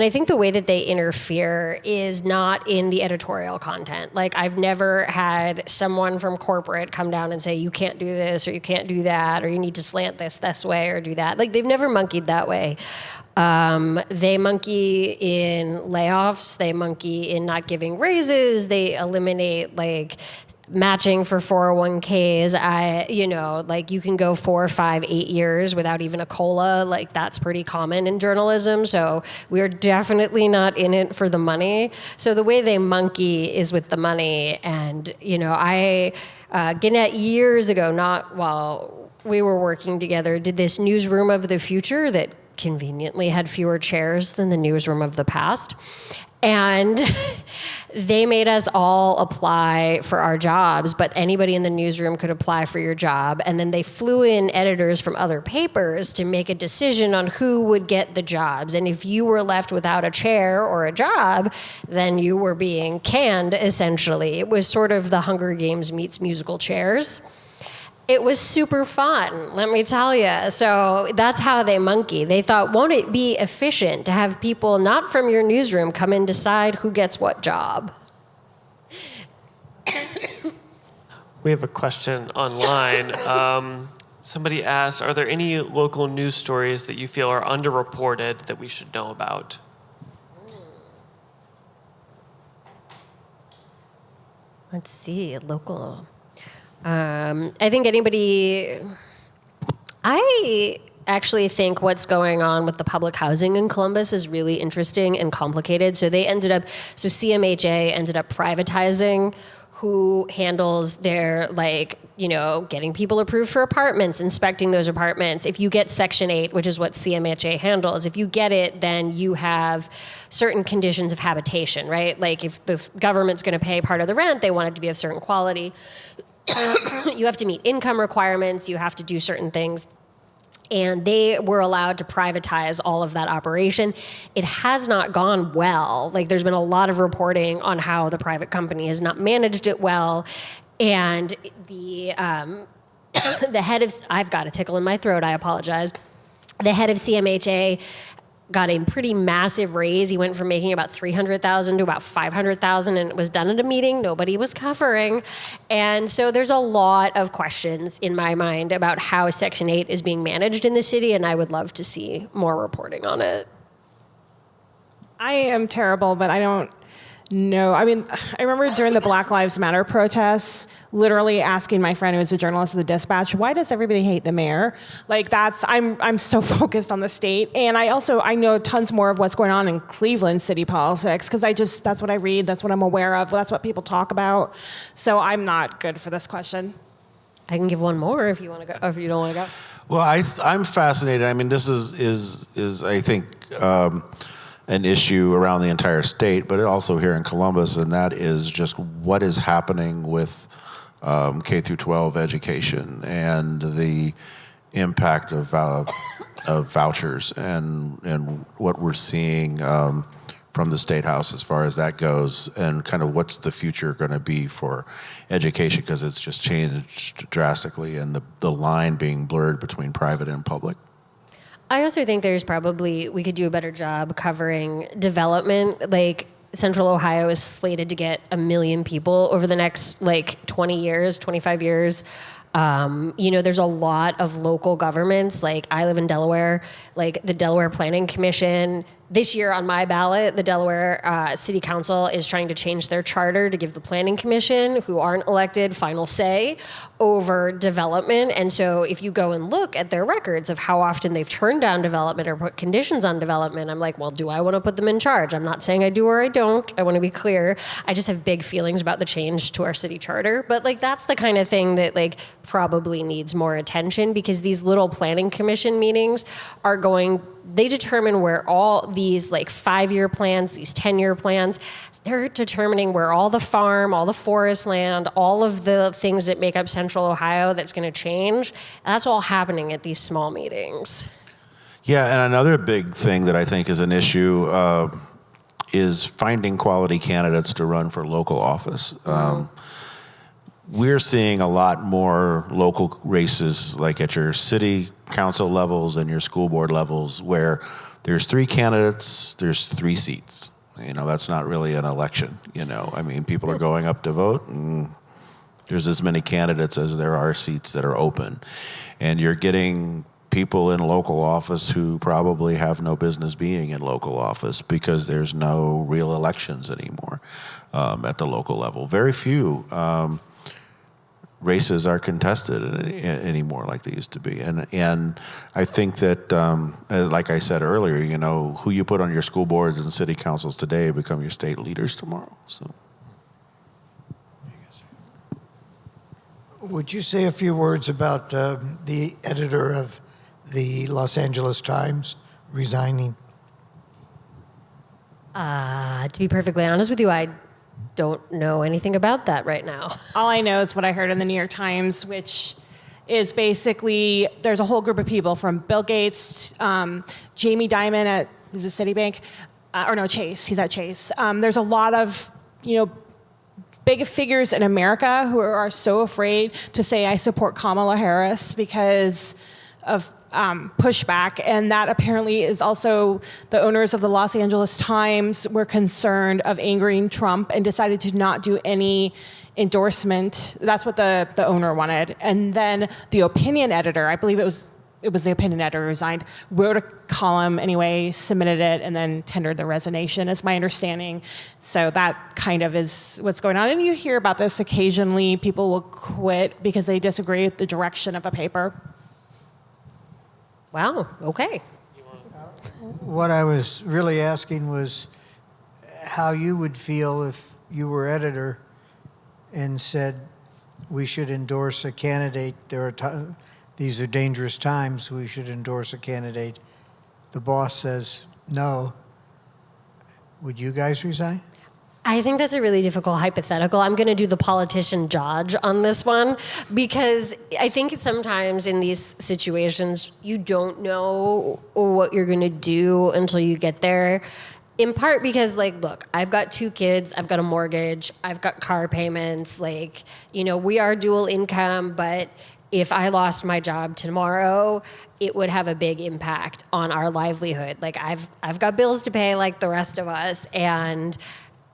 I think the way that they interfere is not in the editorial content. Like, I've never had someone from corporate come down and say, you can't do this, or you can't do that, or you need to slant this way, or do that. Like, they've never monkeyed that way. They monkey in layoffs. They monkey in not giving raises. They eliminate, like, matching for 401ks. Like, you can go 4, 5, 8 years without even a COLA. Like, that's pretty common in journalism. So we're definitely not in it for the money. So the way they monkey is with the money. And, Gannett years ago, not while we were working together, did this newsroom of the future that conveniently had fewer chairs than the newsroom of the past. And they made us all apply for our jobs, but anybody in the newsroom could apply for your job. And then they flew in editors from other papers to make a decision on who would get the jobs. And if you were left without a chair or a job, then you were being canned, essentially. It was sort of the Hunger Games meets musical chairs. It was super fun, let me tell you. So that's how they monkey. They thought, won't it be efficient to have people not from your newsroom come and decide who gets what job? We have a question online. Somebody asked, are there any local news stories that you feel are underreported that we should know about? Let's see, local. I actually think what's going on with the public housing in Columbus is really interesting and complicated. So CMHA ended up privatizing who handles their, getting people approved for apartments, inspecting those apartments. If you get Section 8, which is what CMHA handles, if you get it, then you have certain conditions of habitation, right? Like, if the government's going to pay part of the rent, they want it to be of certain quality. You have to meet income requirements, you have to do certain things. And they were allowed to privatize all of that operation. It has not gone well. Like, there's been a lot of reporting on how the private company has not managed it well. And the head of, I've got a tickle in my throat, I apologize. The head of CMHA got a pretty massive raise. He went from making about $300,000 to about $500,000, and it was done at a meeting nobody was covering. And so there's a lot of questions in my mind about how Section 8 is being managed in the city, and I would love to see more reporting on it. I am terrible, but I don't know. I mean, I remember during the Black Lives Matter protests, literally asking my friend who was a journalist at the Dispatch, why does everybody hate the mayor? Like, I'm so focused on the state. And I know tons more of what's going on in Cleveland city politics, because that's what I read, that's what I'm aware of, that's what people talk about. So I'm not good for this question. I can give one more if you want to go, or if you don't want to go. Well, I'm fascinated. I mean, this is I think, an issue around the entire state, but also here in Columbus, and that is just what is happening with K through 12 education and the impact of vouchers and what we're seeing from the State House as far as that goes, and kind of what's the future going to be for education, because it's just changed drastically, and the line being blurred between private and public. I also think we could do a better job covering development. Like, Central Ohio is slated to get 1 million people over the next 20 years, 25 years. There's a lot of local governments. Like, I live in Delaware, like the Delaware Planning Commission. This year on my ballot, the Delaware City Council is trying to change their charter to give the Planning Commission, who aren't elected, final say over development. And so if you go and look at their records of how often they've turned down development or put conditions on development, I'm like, well, do I want to put them in charge? I'm not saying I do or I don't. I want to be clear. I just have big feelings about the change to our city charter. But that's the kind of thing that probably needs more attention, because these little Planning Commission meetings they determine where all these 5-year plans, these 10-year plans, they're determining where all the farm, all the forest land, all of the things that make up Central Ohio that's going to change. That's all happening at these small meetings. Yeah, and another big thing that I think is an issue is finding quality candidates to run for local office. we're seeing a lot more local races, like at your city council levels and your school board levels, where there's 3 candidates, there's 3 seats. You know, that's not really an election, you know. I mean, people are going up to vote, and there's as many candidates as there are seats that are open. And you're getting people in local office who probably have no business being in local office because there's no real elections anymore at the local level. Very few races are contested anymore like they used to be. And I think that, like I said earlier, you know, who you put on your school boards and city councils today become your state leaders tomorrow. So. Would you say a few words about the editor of the Los Angeles Times resigning? To be perfectly honest with you, I don't know anything about that right now. All I know is what I heard in the New York Times, which is basically there's a whole group of people from Bill Gates, Jamie Dimon at is it Citibank, or no, Chase. He's at Chase. There's a lot of big figures in America who are so afraid to say I support Kamala Harris because of pushback, and that apparently is also the owners of the Los Angeles Times were concerned of angering Trump and decided to not do any endorsement. That's what the owner wanted. And then the opinion editor, I believe it was the opinion editor who resigned, wrote a column anyway, submitted it, and then tendered the resignation, is my understanding. So that kind of is what's going on. And you hear about this occasionally. People will quit because they disagree with the direction of a paper. Wow, okay. What I was really asking was how you would feel if you were editor and said we should endorse a candidate. These are dangerous times. We should endorse a candidate. The boss says no. Would you guys resign? I think that's a really difficult hypothetical. I'm going to do the politician judge on this one because I think sometimes in these situations you don't know what you're going to do until you get there. In part because, like, look, I've got 2 kids, I've got a mortgage, I've got car payments, like, we are dual income, but if I lost my job tomorrow, it would have a big impact on our livelihood. Like, I've got bills to pay like the rest of us, and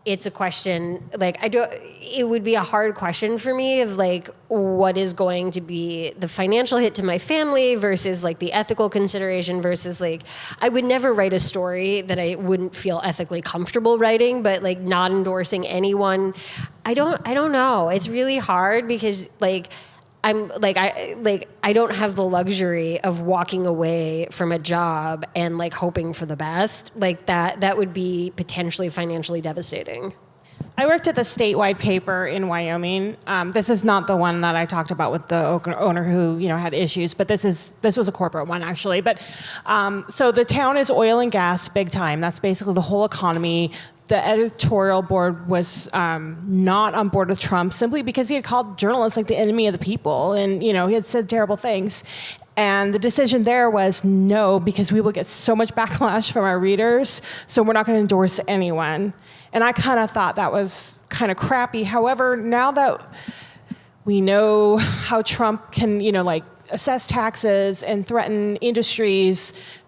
it's a question, like, it would be a hard question for me of, like, what is going to be the financial hit to my family versus, like, the ethical consideration versus, like, I would never write a story that I wouldn't feel ethically comfortable writing, but, like, not endorsing anyone. I don't know. It's really hard because, like, I don't have the luxury of walking away from a job and, like, hoping for the best. Like, that would be potentially financially devastating. I worked at the statewide paper in Wyoming. This is not the one that I talked about with the owner who had issues, but this was a corporate one actually. But so the town is oil and gas big time. That's basically the whole economy. The editorial board was not on board with Trump simply because he had called journalists like the enemy of the people, and he had said terrible things. And the decision there was no, because we will get so much backlash from our readers, so we're not going to endorse anyone. And I kind of thought that was kind of crappy. However, now that we know how Trump can, assess taxes and threaten industries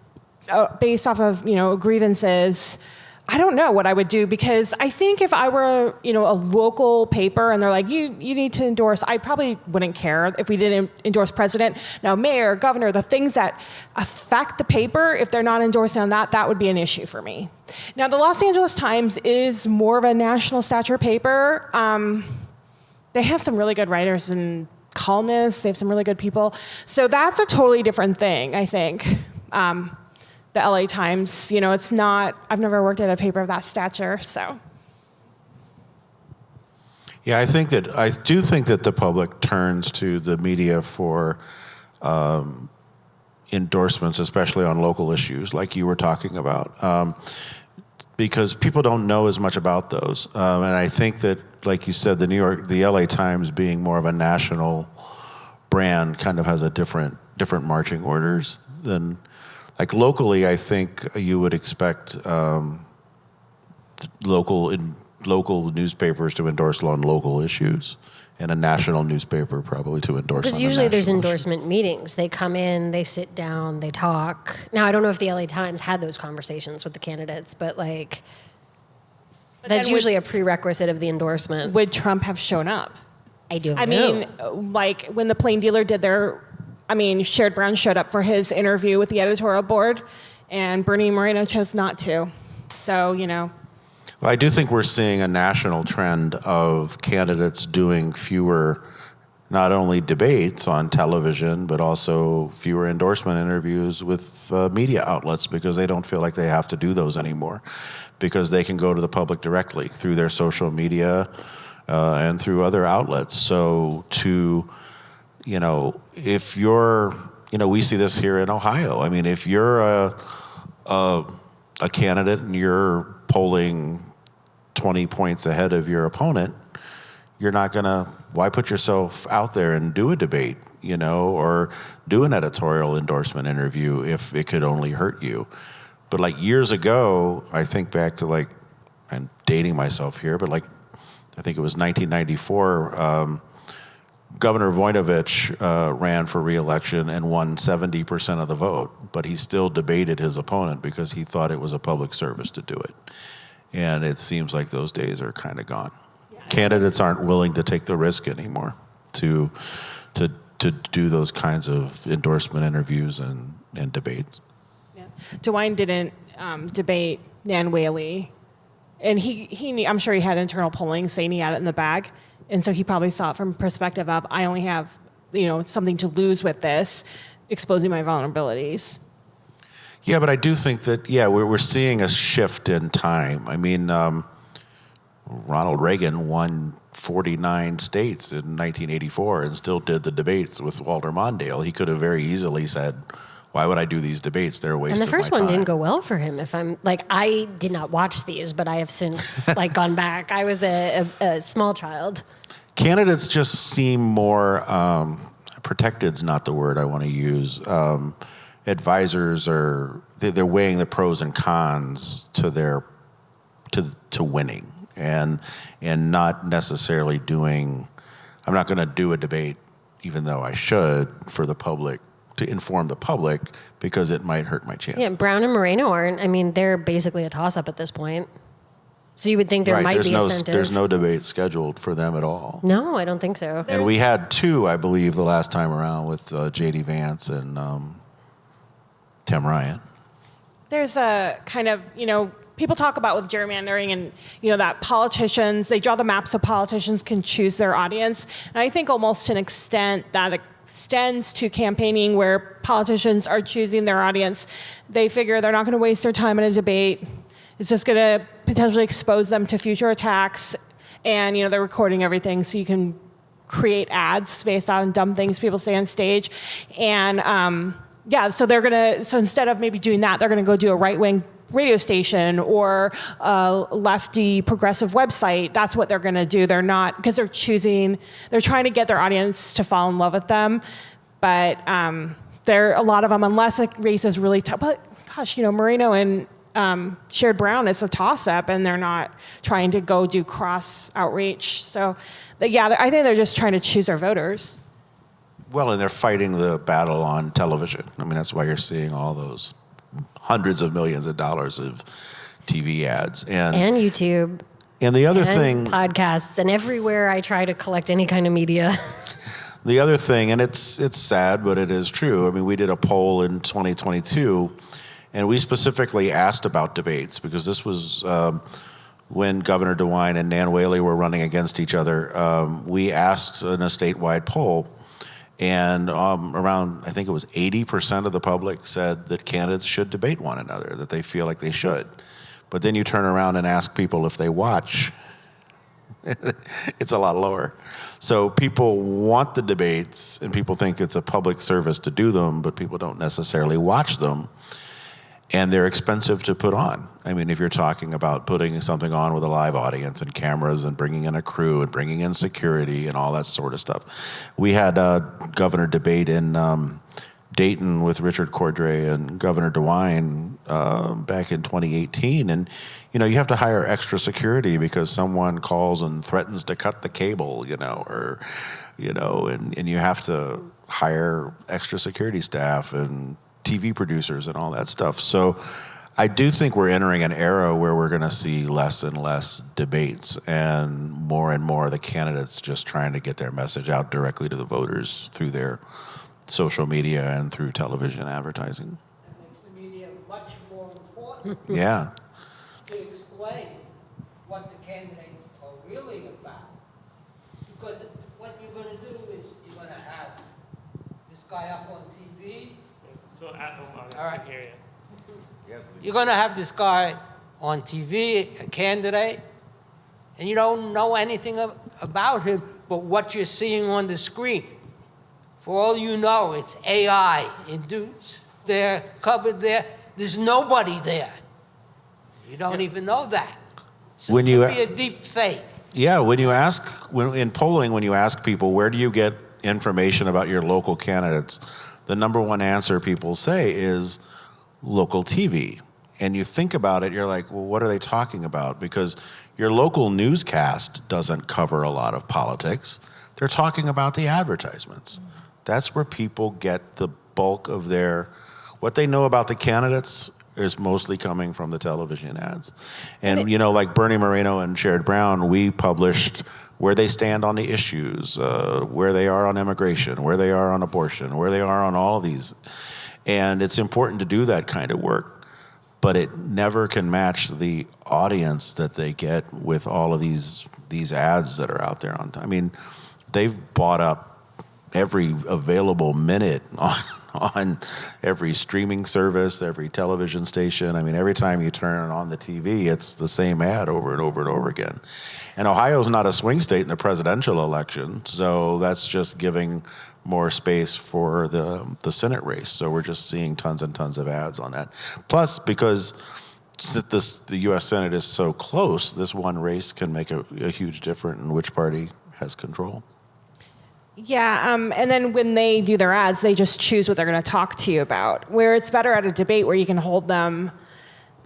based off of, grievances, I don't know what I would do, because I think if I were, a local paper and they're like, you need to endorse, I probably wouldn't care if we didn't endorse president. Now, mayor, governor, the things that affect the paper, if they're not endorsing on that would be an issue for me. Now, the Los Angeles Times is more of a national stature paper. They have some really good writers and columnists. They have some really good people. So that's a totally different thing, I think. The LA Times, it's not, I've never worked at a paper of that stature, so. Yeah, I do think that the public turns to the media for endorsements, especially on local issues like you were talking about, because people don't know as much about those. And I think that, like you said, the LA Times being more of a national brand kind of has a different marching orders than, like, locally. I think you would expect local newspapers to endorse on local issues and a national newspaper probably to endorse. Because on a usually there's national issue. endorsement meetings. They come in, they sit down, they talk. Now, I don't know if the LA Times had those conversations with the candidates, but like, that's then usually a prerequisite of the endorsement. Would Trump have shown up? I don't know. I mean, like when the Plain Dealer did their, Sherrod Brown showed up for his interview with the editorial board, and Bernie Moreno chose not to. So, Well, I do think we're seeing a national trend of candidates doing fewer, not only debates on television, but also fewer endorsement interviews with media outlets because they don't feel like they have to do those anymore because they can go to the public directly through their social media and through other outlets. So if you're, we see this here in Ohio. I mean, if you're a candidate and you're polling 20 points ahead of your opponent, you're not why put yourself out there and do a debate, or do an editorial endorsement interview if it could only hurt you. But like years ago, I think back to I'm dating myself here, but I think it was 1994, Governor Voinovich ran for re-election and won 70% of the vote, but he still debated his opponent because he thought it was a public service to do it. And it seems like those days are kind of gone. Yeah. Candidates aren't willing to take the risk anymore to do those kinds of endorsement interviews and debates. Yeah. DeWine didn't debate Nan Whaley, and he I'm sure he had internal polling saying he had it in the bag, and so he probably saw it from a perspective of, I only have something to lose with this, exposing my vulnerabilities. Yeah, but I do think that, we're seeing a shift in time. I mean, Ronald Reagan won 49 states in 1984 and still did the debates with Walter Mondale. He could have very easily said, why would I do these debates? They're a waste of my time. And the first one didn't go well for him. I did not watch these, but I have since gone back. I was a small child. Candidates just seem more, protected's not the word I want to use. Advisors they're weighing the pros and cons to winning and not necessarily doing. I'm not going to do a debate, even though I should, for the public, to inform the public because it might hurt my chances. Yeah, Brown and Moreno aren't. I mean, they're basically a toss-up at this point. So you would think there might be incentive. There's no debate scheduled for them at all. No, I don't think so. And we had two, I believe, the last time around with J.D. Vance and Tim Ryan. There's a kind of, people talk about with gerrymandering and, that politicians, they draw the map so politicians can choose their audience. And I think almost to an extent that extends to campaigning where politicians are choosing their audience. They figure they're not going to waste their time in a debate. It's just going to potentially expose them to future attacks. And, they're recording everything so you can create ads based on dumb things people say on stage. And, so instead of maybe doing that, they're going to go do a right-wing radio station or a lefty progressive website. That's what they're going to do. They're not, because they're trying to get their audience to fall in love with them. But a lot of them, unless a race is really tough, but gosh, Moreno and Sherrod Brown is a toss-up, and they're not trying to go do cross outreach. So, I think they're just trying to choose their voters. Well, and they're fighting the battle on television. I mean, that's why you're seeing all those hundreds of millions of dollars of TV ads. And YouTube. And the other thing... podcasts, and everywhere I try to collect any kind of media. The other thing, and it's sad, but it is true. I mean, we did a poll in 2022, and we specifically asked about debates because this was when Governor DeWine and Nan Whaley were running against each other. We asked in a statewide poll, and around, I think it was 80% of the public said that candidates should debate one another, that they feel like they should. But then you turn around and ask people if they watch, it's a lot lower. So people want the debates, and people think it's a public service to do them, but people don't necessarily watch them. And they're expensive to put on. I mean, if you're talking about putting something on with a live audience and cameras and bringing in a crew and bringing in security and all that sort of stuff. We had a governor debate in Dayton with Richard Cordray and Governor DeWine back in 2018, and you have to hire extra security because someone calls and threatens to cut the cable, and you have to hire extra security staff and TV producers and all that stuff. So I do think we're entering an era where we're going to see less and less debates and more of the candidates just trying to get their message out directly to the voters through their social media and through television advertising. That makes the media much more important Yeah. to explain what the candidates are really about. Because what you're going to do is you're going to have this guy up on TV. So at home audience All right. can hear you. You're going to have this guy on TV, a candidate, and you don't know anything about him but what you're seeing on the screen. For all you know, it's AI induced. They're covered there. There's nobody there. You don't even know that. So When it you- could be a deep fake. Yeah, in polling, when you ask people, where do you get information about your local candidates, the number one answer people say is local TV. And you think about it, you're like, well, what are they talking about? Because your local newscast doesn't cover a lot of politics. They're talking about the advertisements. That's where people get the bulk of what they know about the candidates is mostly coming from the television ads. And, like Bernie Moreno and Sherrod Brown, we published where they stand on the issues, where they are on immigration, where they are on abortion, where they are on all these. And it's important to do that kind of work, but it never can match the audience that they get with all of these ads that are out there on time. I mean, they've bought up every available minute on every streaming service, every television station. I mean, every time you turn on the TV, it's the same ad over and over and over again. And Ohio's not a swing state in the presidential election, so that's just giving more space for the Senate race. So we're just seeing tons and tons of ads on that. Plus, because the U.S. Senate is so close, this one race can make a huge difference in which party has control. Yeah, and then when they do their ads, they just choose what they're going to talk to you about. Where it's better at a debate where you can hold them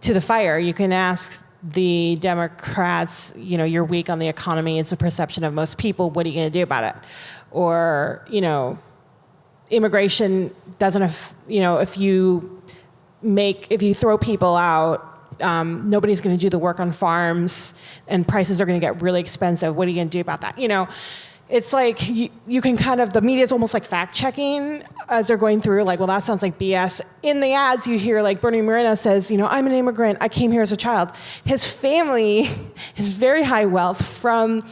to the fire. You can ask the Democrats, your week on the economy is the perception of most people. What are you going to do about it? Or, immigration doesn't, if you throw people out, nobody's going to do the work on farms and prices are going to get really expensive. What are you going to do about that? It's like you can the media is almost like fact checking as they're going through, like, well, that sounds like BS. In the ads, you hear like Bernie Moreno says, I'm an immigrant. I came here as a child. His family has very high wealth from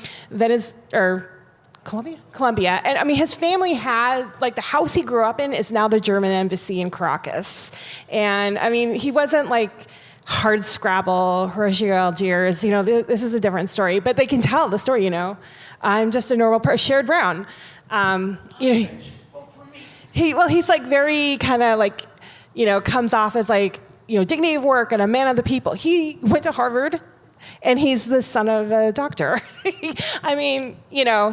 Colombia. And I mean, his family has, like, the house he grew up in is now the German embassy in Caracas. And I mean, he wasn't like hard scrabble, Horatio Algiers, this is a different story, but they can tell the story, I'm just a normal person. Sherrod Brown, he's like very kind of like, comes off as like, dignity of work and a man of the people. He went to Harvard and he's the son of a doctor. I mean,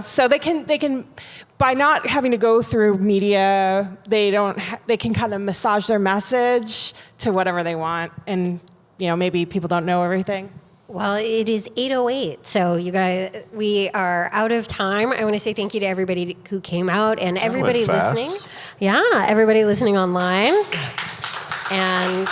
so they can, by not having to go through media, they can kind of massage their message to whatever they want. And, maybe people don't know everything. Well, it is 8:08, so you guys, we are out of time. I want to say thank you to everybody who came out and everybody listening. Yeah, everybody listening online. And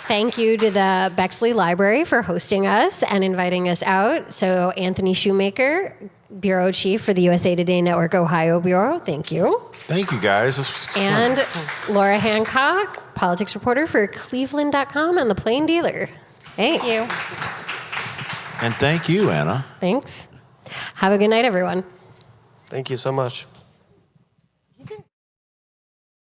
thank you to the Bexley Library for hosting us and inviting us out. So Anthony Shoemaker, Bureau Chief for the USA Today Network Ohio Bureau, thank you. Thank you, guys. This was And fun. Laura Hancock, politics reporter for Cleveland.com and The Plain Dealer. Thanks. Thank you. And thank you, Anna. Thanks. Have a good night, everyone. Thank you so much.